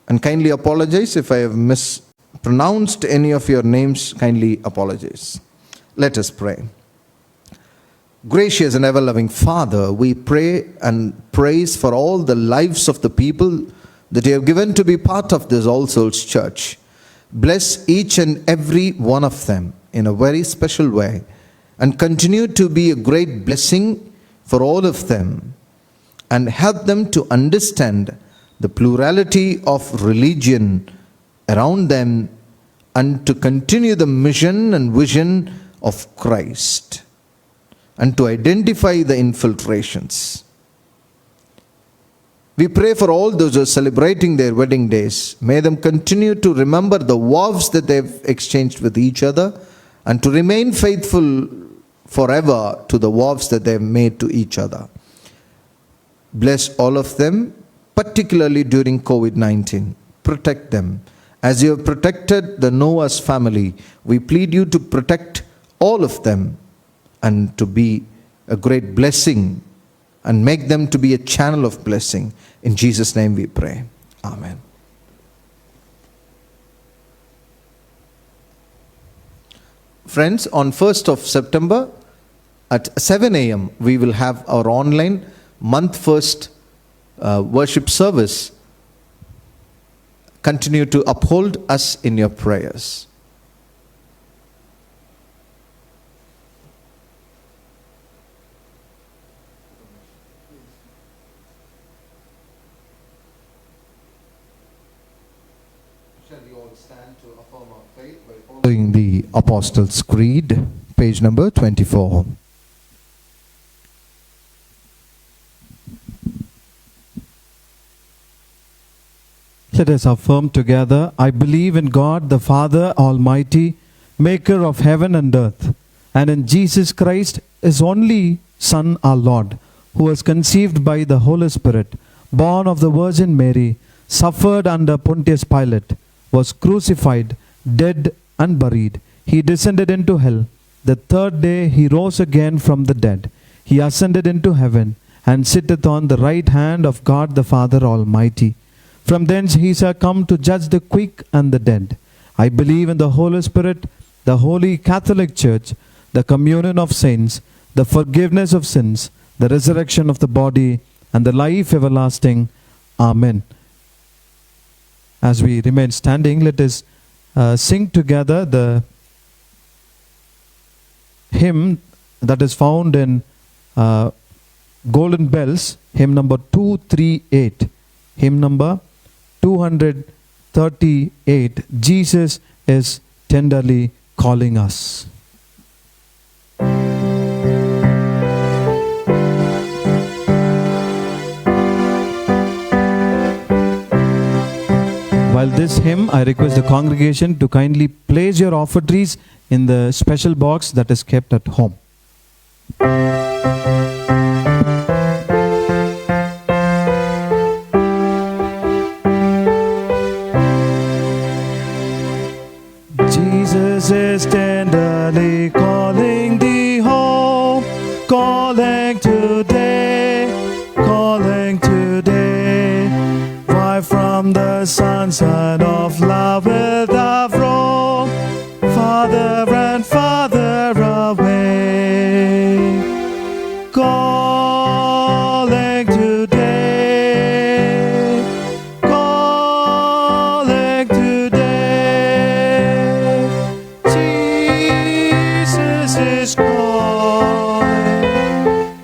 And kindly apologize if I have mispronounced any of your names, kindly apologize. Let us pray. Gracious and ever-loving Father, we pray and praise for all the lives of the people that you have given to be part of this All Souls Church. Bless each and every one of them in a very special way and continue to be a great blessing for all of them and help them to understand the plurality of religion around them and to continue the mission and vision of Christ, and to identify the infiltrations. We pray for all those who are celebrating their wedding days. May them continue to remember the vows that they've exchanged with each other and to remain faithful forever to the vows that they've made to each other. Bless all of them, particularly during COVID-19. Protect them. As you have protected the Noah's family, we plead you to protect all of them and to be a great blessing and make them to be a channel of blessing. In Jesus' name we pray. Amen. Friends, on 1st of September at 7 a.m., we will have our online month first worship service. Continue to uphold us in your prayers. Shall we all stand to affirm our faith by Following the Apostles' Creed, page number 24. Let us affirm together, I believe in God the Father Almighty, maker of heaven and earth, and in Jesus Christ, his only Son, our Lord, who was conceived by the Holy Spirit, born of the Virgin Mary, suffered under Pontius Pilate, was crucified, dead and buried. He descended into hell. The third day he rose again from the dead. He ascended into heaven, and sitteth on the right hand of God the Father Almighty. From thence he shall come to judge the quick and the dead. I believe in the Holy Spirit, the holy Catholic Church, the communion of saints, the forgiveness of sins, the resurrection of the body, and the life everlasting. Amen. As we remain standing, let us sing together the hymn that is found in Golden Bells, hymn number 238. Hymn number 238. Jesus is tenderly calling us. While this hymn, I request the congregation to kindly place your offertories in the special box that is kept at home. Jesus is tenderly calling thee home, calling today, calling today. Why from the sunset of love wilt thou roam, farther and farther away, calling today, calling today. Jesus is calling,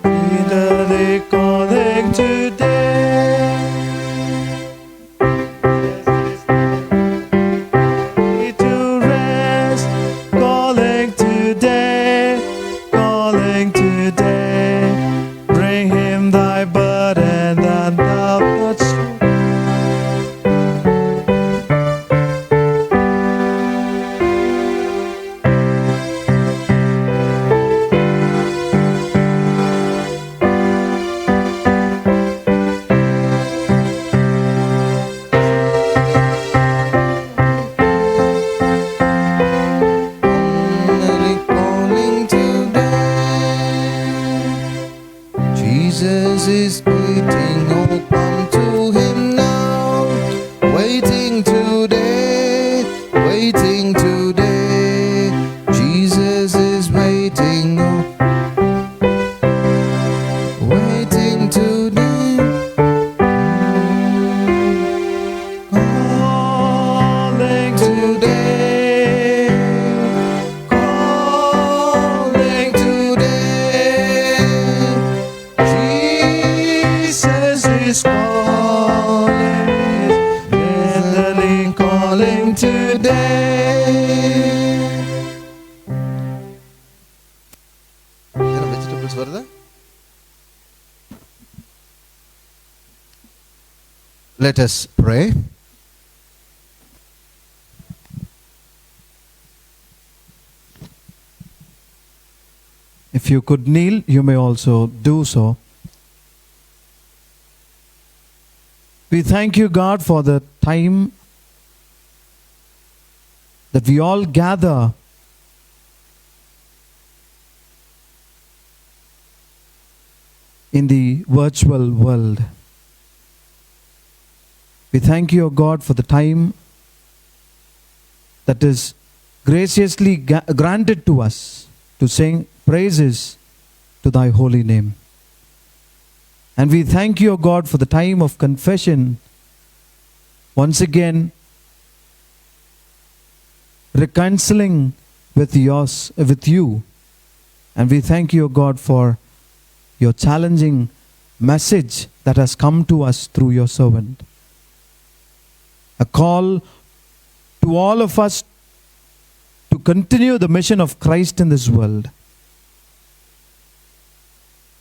tenderly calling today. To rest, calling today, calling today. Bring him thy burden that thou wouldst. calling today. Jesus is waiting, oh come to him now. Waiting today, waiting today. Jesus is waiting, oh, waiting today. Calling today, calling today. Jesus is calling, tenderly calling today. Vegetables varada? Let us pray. If you could kneel, you may also do so. We thank you, God, for the time that we all gather in the virtual world. We thank you, O God, for the time that is graciously granted to us to sing praises to thy holy name. And we thank you, O God, for the time of confession. Once again, reconciling with you. And we thank you, O God, for your challenging message that has come to us through your servant. A call to all of us to continue the mission of Christ in this world.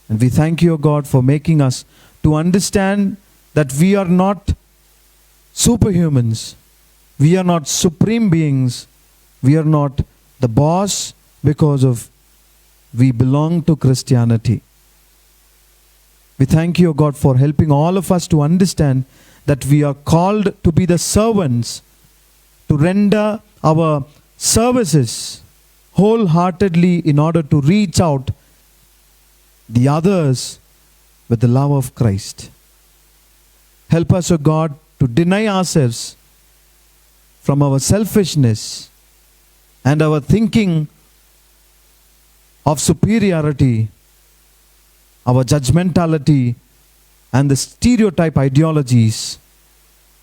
And we thank you, O God, for making us to understand that we are not superhumans. We are not supreme beings. We are not the boss because of we belong to Christianity. We thank you, O God, for helping all of us to understand that we are called to be the servants, to render our services wholeheartedly in order to reach out the others with the love of Christ. Help us, O God, to deny ourselves from our selfishness and our thinking of superiority, our judgmentality, and the stereotype ideologies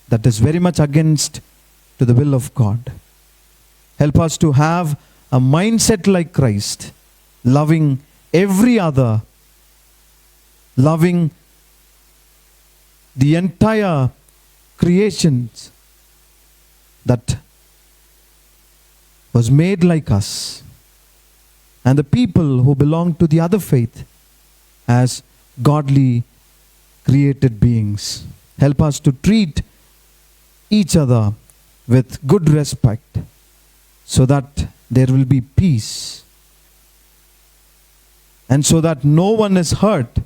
that is very much against to the will of God. Help us to have a mindset like Christ, loving every other, loving the entire creation that was made like us, and the people who belong to the other faith as godly created beings. Help us to treat each other with good respect so that there will be peace and so that no one is hurt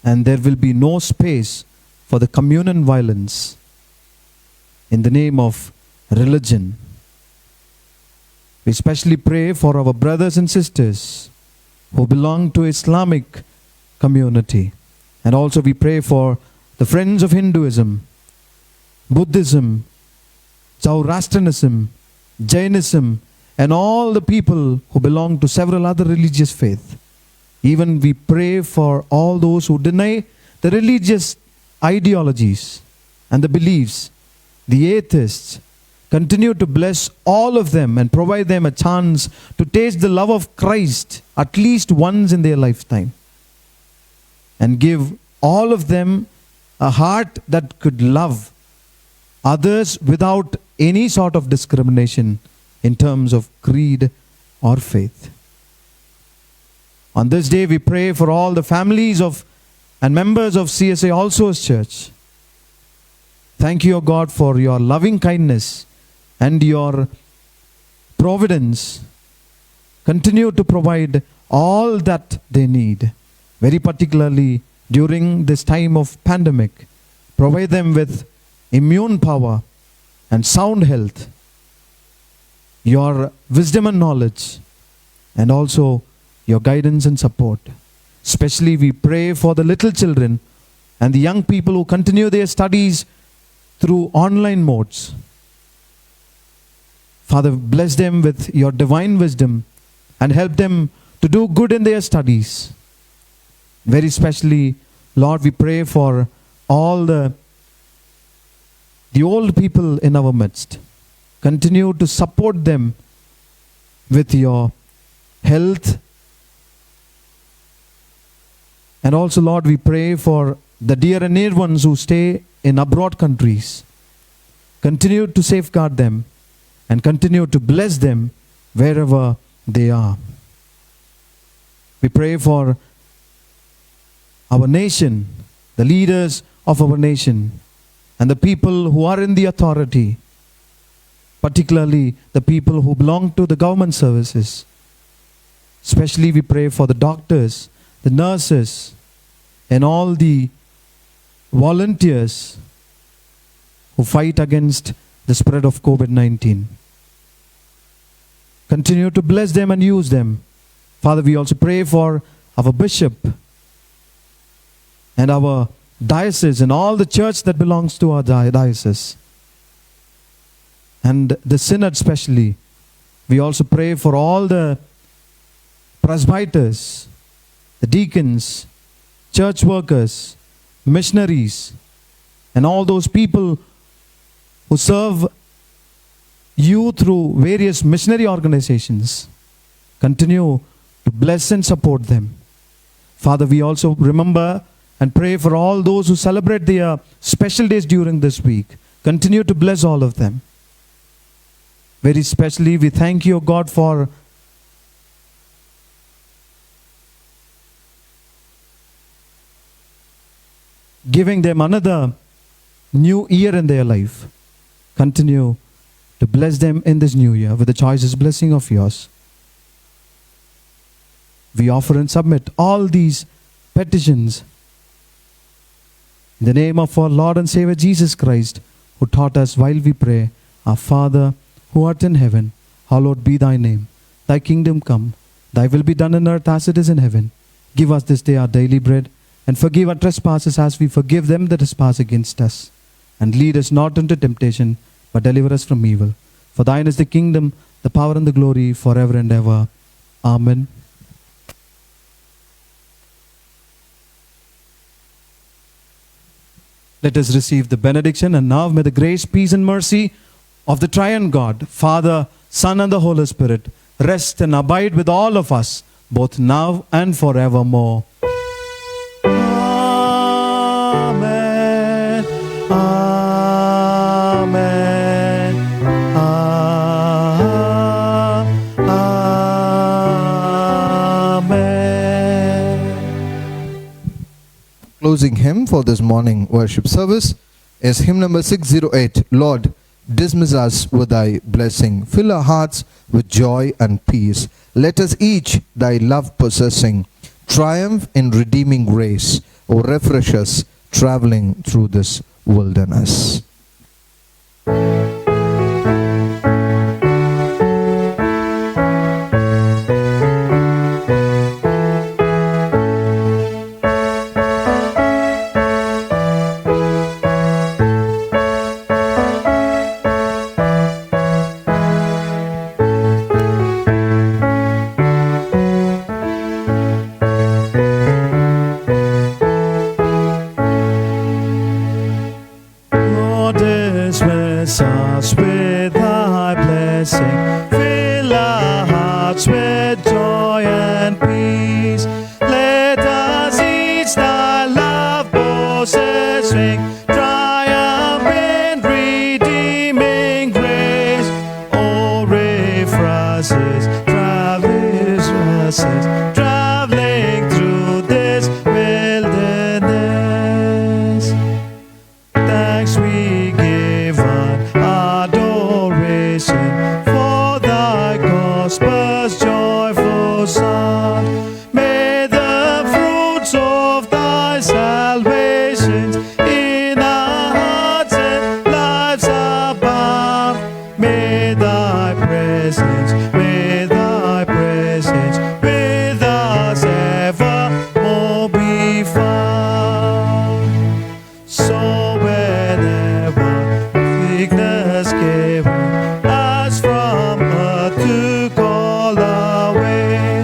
and there will be no space for the communal violence in the name of religion. We especially pray for our brothers and sisters who belong to Islamic community, and also we pray for the friends of Hinduism, Buddhism, Zoroastrianism, Jainism, and all the people who belong to several other religious faiths. Even we pray for all those who deny the religious ideologies and the beliefs, the atheists. Continue to bless all of them and provide them a chance to taste the love of Christ at least once in their lifetime. And give all of them a heart that could love others without any sort of discrimination in terms of creed or faith. On this day we pray for all the families of and members of CSA All Souls Church. Thank you, O God, for your loving kindness and your providence. Continue to provide all that they need, very particularly during this time of pandemic. Provide them with immune power and sound health, your wisdom and knowledge, and also your guidance and support. Especially we pray for the little children and the young people who continue their studies through online modes. Father, bless them with your divine wisdom and help them to do good in their studies. Very especially, Lord, we pray for all the old people in our midst. Continue to support them with your health. And also, Lord, we pray for the dear and near ones who stay in abroad countries. Continue to safeguard them and continue to bless them wherever they are. We pray for our nation, the leaders of our nation, and the people who are in the authority, particularly the people who belong to the government services. Especially we pray for the doctors, the nurses, and all the volunteers who fight against the spread of COVID-19. Continue to bless them and use them. Father, we also pray for our bishop and our diocese and all the church that belongs to our diocese. and the synod especially. We also pray for all the presbyters, the deacons, church workers, missionaries, and all those people who serve you through various missionary organizations. Continue to bless and support them. Father, we also remember and pray for all those who celebrate their special days during this week. Continue to bless all of them. Very specially, we thank you, God, for giving them another new year in their life. Continue to bless them in this new year with the choicest blessing of yours. We offer and submit all these petitions in the name of our Lord and Savior Jesus Christ, who taught us while we pray, Our Father, who art in heaven, hallowed be thy name. Thy kingdom come, thy will be done on earth as it is in heaven. Give us this day our daily bread, and forgive our trespasses as we forgive them that trespass against us. And lead us not into temptation, but deliver us from evil. For thine is the kingdom, the power and the glory, forever and ever. Amen. Let us receive the benediction, and now may the grace, peace, and mercy of the triune God, Father, Son, and the Holy Spirit, rest and abide with all of us, both now and forevermore. Amen. Amen. Amen. Closing hymn for this morning worship service is hymn number 608. Lord, dismiss us with thy blessing. Fill our hearts with joy and peace. Let us each thy love possessing triumph in redeeming grace. O refresh us traveling through this wilderness. Lord, dismiss us with thy blessing. Fill our hearts with joy and peace. Let us each thy love possessing triumph in redeeming grace. O refresh us, traveling through this wilderness. Thanks we give on adoration for thy gospel's joyful sound. May the fruits of thy salvation in our hearts and lives abound. May thy presence with us evermore be found. So whenever weakness given us from earth to call away,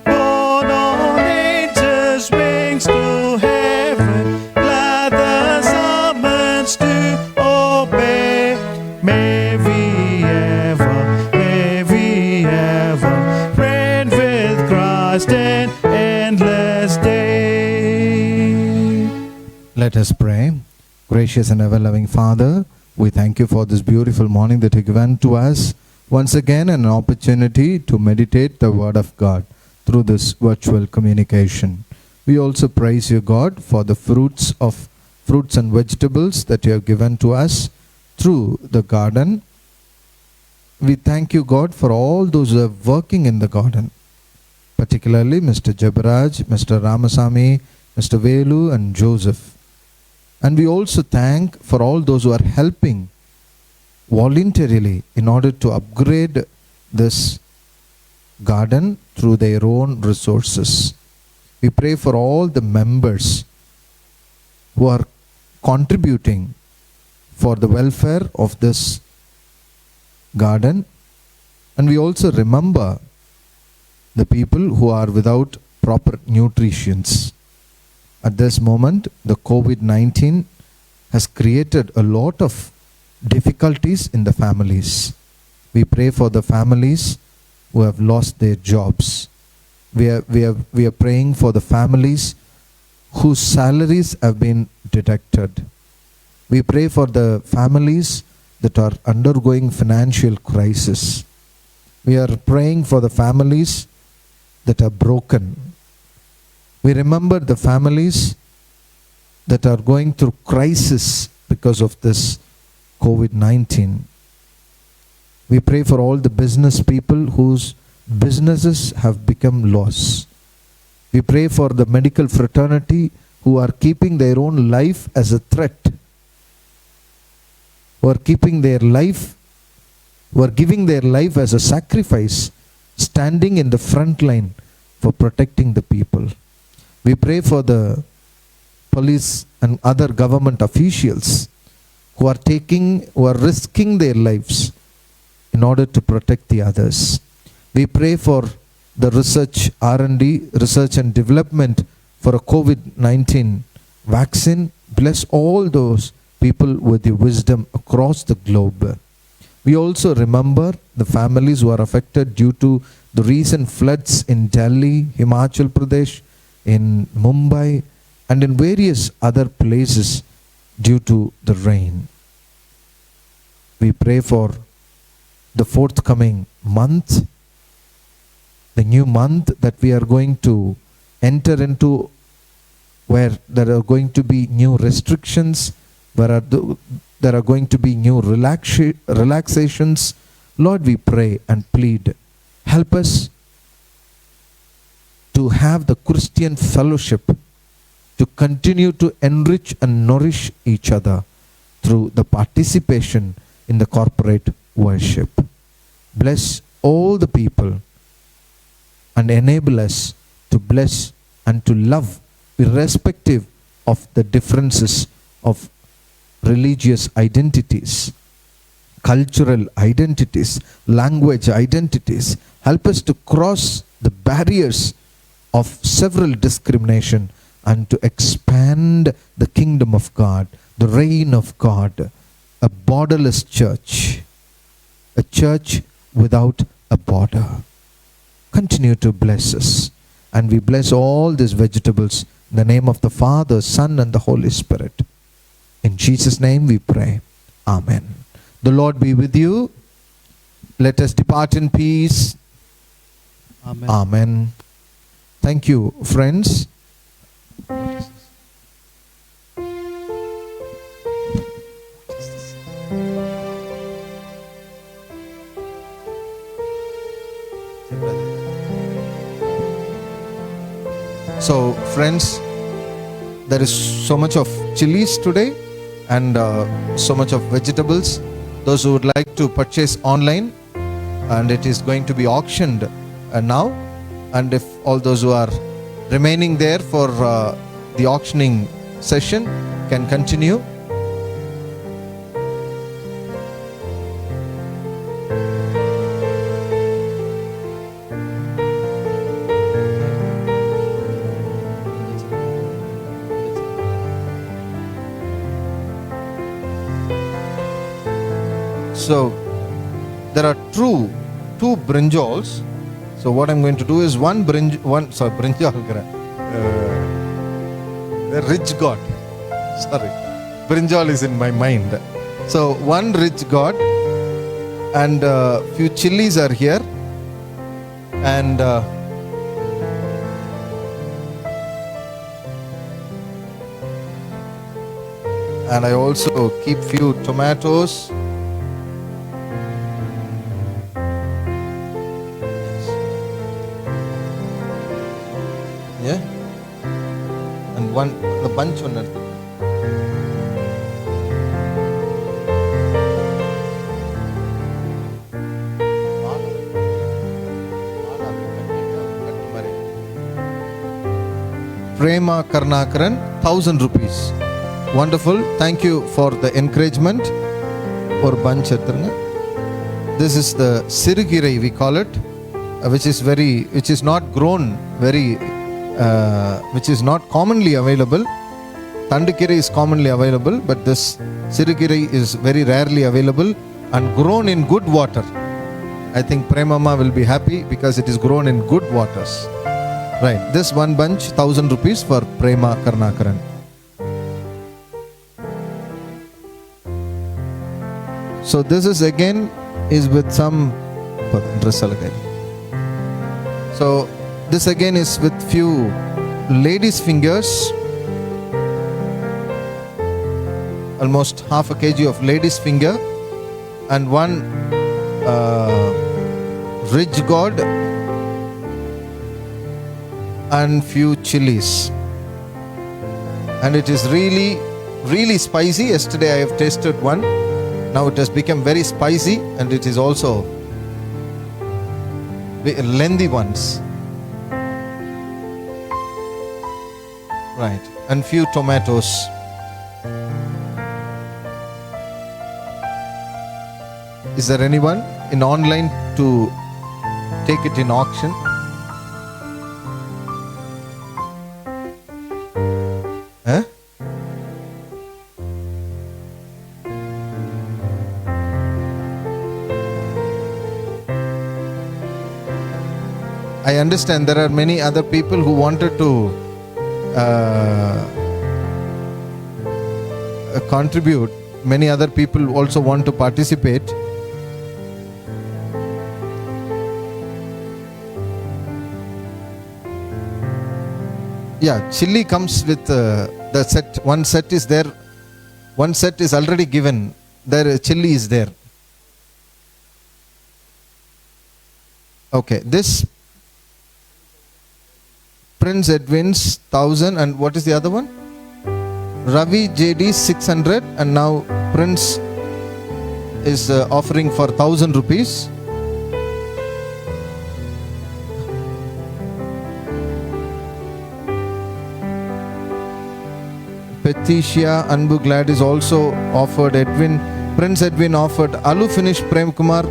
borne on angels' wings to heaven, glad the summons to obey. May we ever reign with Christ in endless day. Let us pray. Gracious and ever-loving Father, we thank you for this beautiful morning that you given to us. Once again, an opportunity to meditate the Word of God through this virtual communication. We also praise you, God, for the fruits and vegetables that you have given to us through the garden. We thank you, God, for all those who are working in the garden, particularly Mr. Jabaraj, Mr. Ramasamy, Mr. Velu, and Joseph. And we also thank for all those who are helping voluntarily in order to upgrade this garden through their own resources. We pray for all the members who are contributing for the welfare of this garden. And we also remember the people who are without proper nutritions. At this moment, the COVID-19 has created a lot of difficulties in the families. We pray for the families who have lost their jobs. We are praying for the families whose salaries have been deducted. We pray for the families that are undergoing financial crisis. We are praying for the families that are broken. We remember the families that are going through crisis because of this COVID-19. We pray for all the business people whose businesses have become loss. We pray for the medical fraternity who are keeping their own life as a threat, who are keeping their life, who are giving their life as a sacrifice, standing in the front line for protecting the people. We pray for the police and other government officials who are risking their lives in order to protect the others. We pray for the research, R&D, research and development for a COVID-19 vaccine. Bless all those people with the wisdom across the globe. We also remember the families who are affected due to the recent floods in Delhi, Himachal Pradesh, in Mumbai, and in various other places due to the rain. We pray for the forthcoming month, the new month that we are going to enter into, where there are going to be new restrictions, where there are going to be new relaxations. Lord, we pray and plead, help us to have the Christian fellowship, to continue to enrich and nourish each other through the participation in the corporate worship. Bless all the people and enable us to bless and to love irrespective of the differences of religious identities, cultural identities, language identities. Help us to cross the barriers of several discrimination and to expand the kingdom of God, the reign of God, a borderless church, a church without a border. Continue to bless us, and we bless all these vegetables in the name of the Father, Son, and the Holy Spirit. In Jesus' name we pray. Amen. The Lord be with you. Let us depart in peace. Amen. Amen. Thank you, friends. So, friends, there is so much of chilies today and so much of vegetables. Those who would like to purchase online, and it is going to be auctioned now. And if all those who are remaining there for the auctioning session can continue. So there are two brinjals. So what I'm going to do is brinjal, the rich God. Sorry, brinjal is in my mind. So one rich God, and few chilies are here, and I also keep few tomatoes. Yeah, and the bunch on it. Prema Karnakaran, 1,000 rupees. Wonderful. Thank you for the encouragement. Or bunch. this is the Sirugirai, we call it, which is not grown which is not commonly available. Tandukirai is commonly available, but this Sirugirai is very rarely available and grown in good water. I think Premamma will be happy because it is grown in good waters. Right, this one bunch, 1,000 rupees for Prema Karnakaran. So this is again with some dress. So this again is with few ladies' fingers, almost half a kg of ladies' finger, and one ridge gourd and few chilies. And it is really spicy. Yesterday I have tasted one. Now it has become very spicy, and it is also lengthy ones. Right, and few tomatoes. Is there anyone in online to take it in auction? Huh? I understand there are many other people who wanted to contribute. Many other people also want to participate. Yeah, chili comes with the set. One set is there. One set is already given. There, chili is there. Okay, this Prince Edwin's 1,000, and what is the other one? Ravi JD 600, and now Prince is offering for 1,000 rupees. Petitia Anbu Glad is also offered. Prince Edwin offered. Alu Finish Prem Kumar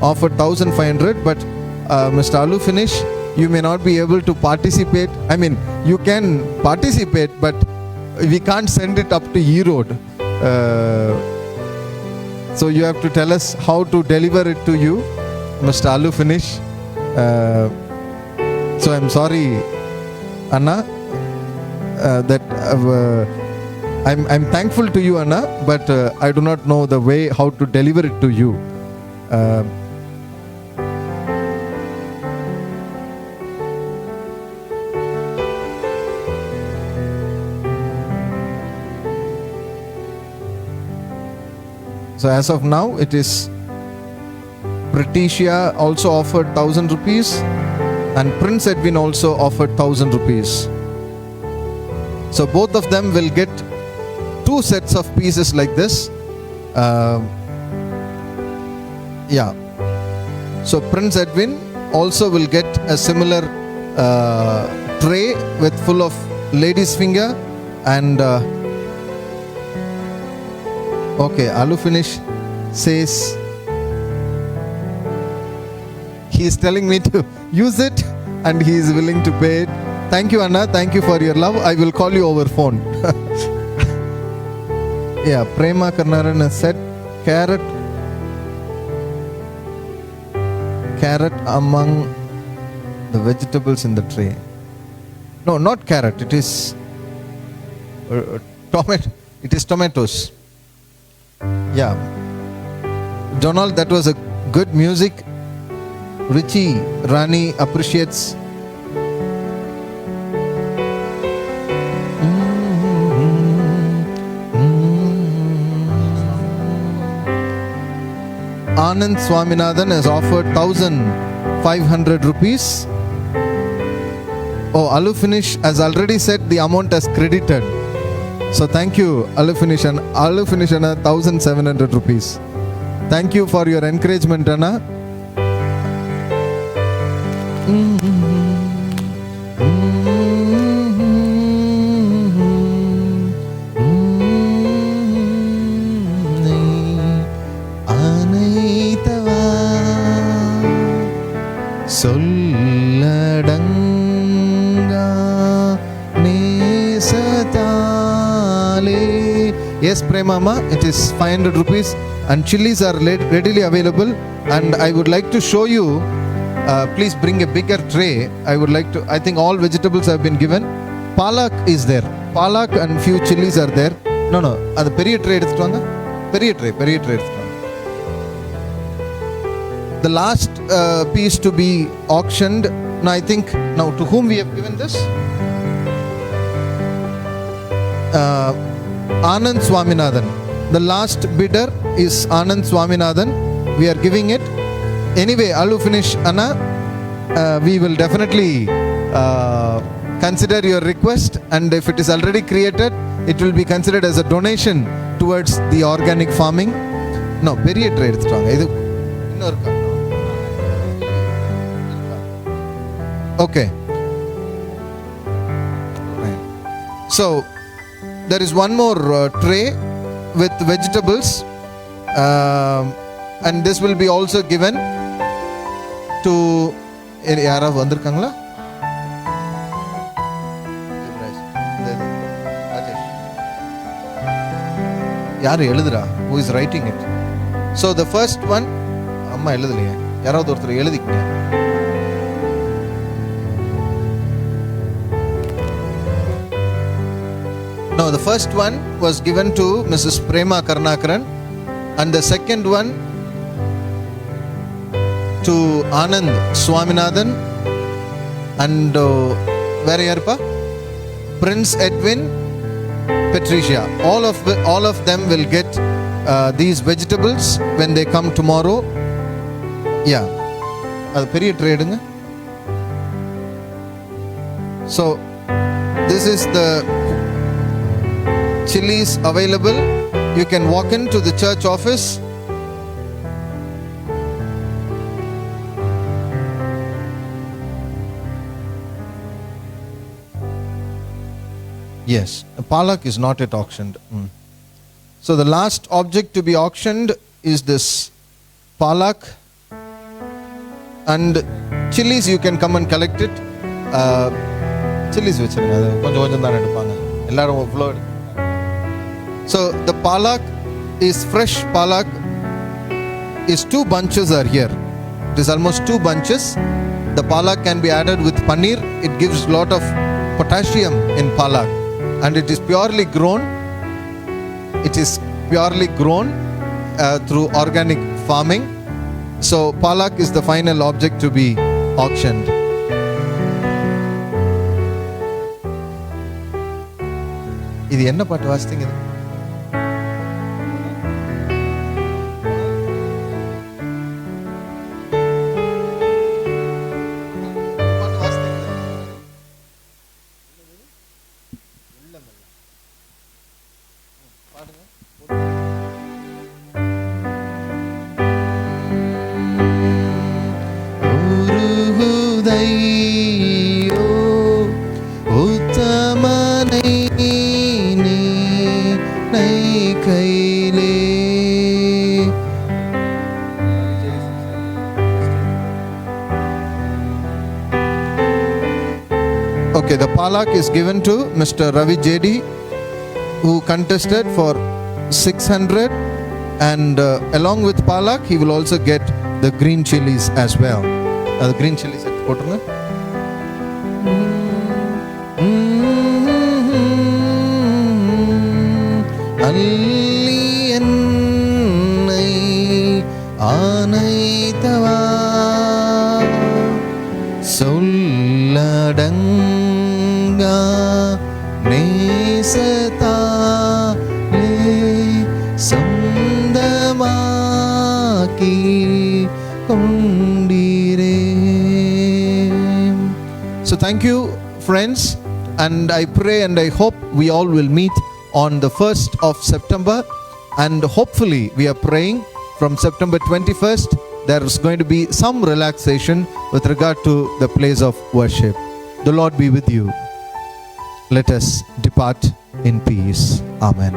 offered 1,500, but Mr. Alu Finish, you may not be able to participate. I mean, you can participate, but we can't send it up to E-Road. So you have to tell us how to deliver it to you, Mr. Alu Finish. So I'm sorry, Anna, that I'm thankful to you, Anna, but I do not know the way how to deliver it to you. So as of now, it is Pretitia also offered 1,000 rupees, and Prince Edwin also offered 1,000 rupees. So both of them will get 2 sets of pieces like this. Yeah. So Prince Edwin also will get a similar tray with full of ladies' finger, and okay, Alu Finish says he is telling me to use it and he is willing to pay it. Thank you, Anna. Thank you for your love. I will call you over phone. Yeah, Prema Karnaran has said carrot among the vegetables in the tray. No, not carrot. It is tomato. It is tomatoes. Yeah, Donald, that was a good music. Richie Rani appreciates. Anand Swaminathan has offered 1,500 rupees. Oh, Alu Finish has already said the amount as credited. So thank you, Alu Finish, and 1,700 rupees. Thank you for your encouragement, Anna. Yes, Premama, it is 500 rupees and chilies are readily available. And I would like to show you, please bring a bigger tray. I think all vegetables have been given. Palak is there. Palak and few chilies are there. No, அது பெரிய tray எடுத்துட்டு வாங்க. பெரிய tray எடுத்துட்டு வாங்க. The last piece to be auctioned. Now I think, now to whom we have given this? Anand Swaminathan. The last bidder is Anand Swaminathan. We are giving it. Anyway, I'll finish, Anna. We will definitely consider your request, and if it is already created, it will be considered as a donation towards the organic farming. No, பெரிய tray எடுத்துட்டாங்க. இது இன்னொரு Okay. So there is one more tray with vegetables, and this will be also given to யாராவது வந்திருக்காங்களா? யார் எழுதுறா? Who is writing it? So the first one, அம்மா எழுதலையே, யாராவது ஒருத்தர் எழுதிக்கங்க. No, the first one was given to Mrs. Prema Karnakaran, and the second one to Anand Swaminathan, and where yarpa? Prince Edwin Patricia. All of them will get these vegetables when they come tomorrow. Yeah, அது பெரிய tray எடுங்க. So this is the chilies available. You can walk into the church office. Yes, palak is not yet auctioned. So the last object to be auctioned is this palak, and chilies you can come and collect it. Chilies vechirunga, konjam konjam dhaan edupanga, ellarum avlo. So the palak is fresh palak, is 2 bunches are here. It is almost 2 bunches. The palak can be added with paneer. It gives lot of potassium in palak, and it is purely grown. It is purely grown through organic farming. So palak is the final object to be auctioned. இது என்ன பாட்டு வாசித்தீங்க? Okay, the palak is given to Mr. Ravi JD, who contested for 600, and along with palak he will also get the green chilies as well. The green chilies at potrunga. Alli ennai aanaitava solladanga நேசத்தாலே சொந்தமாக்கி கொண்டீரே. So thank you, friends, and I pray and I hope we all will meet on the 1st of September, and hopefully we are praying from September 21st there is going to be some relaxation with regard to the place of worship. The Lord be with you. Let us depart in peace. Amen.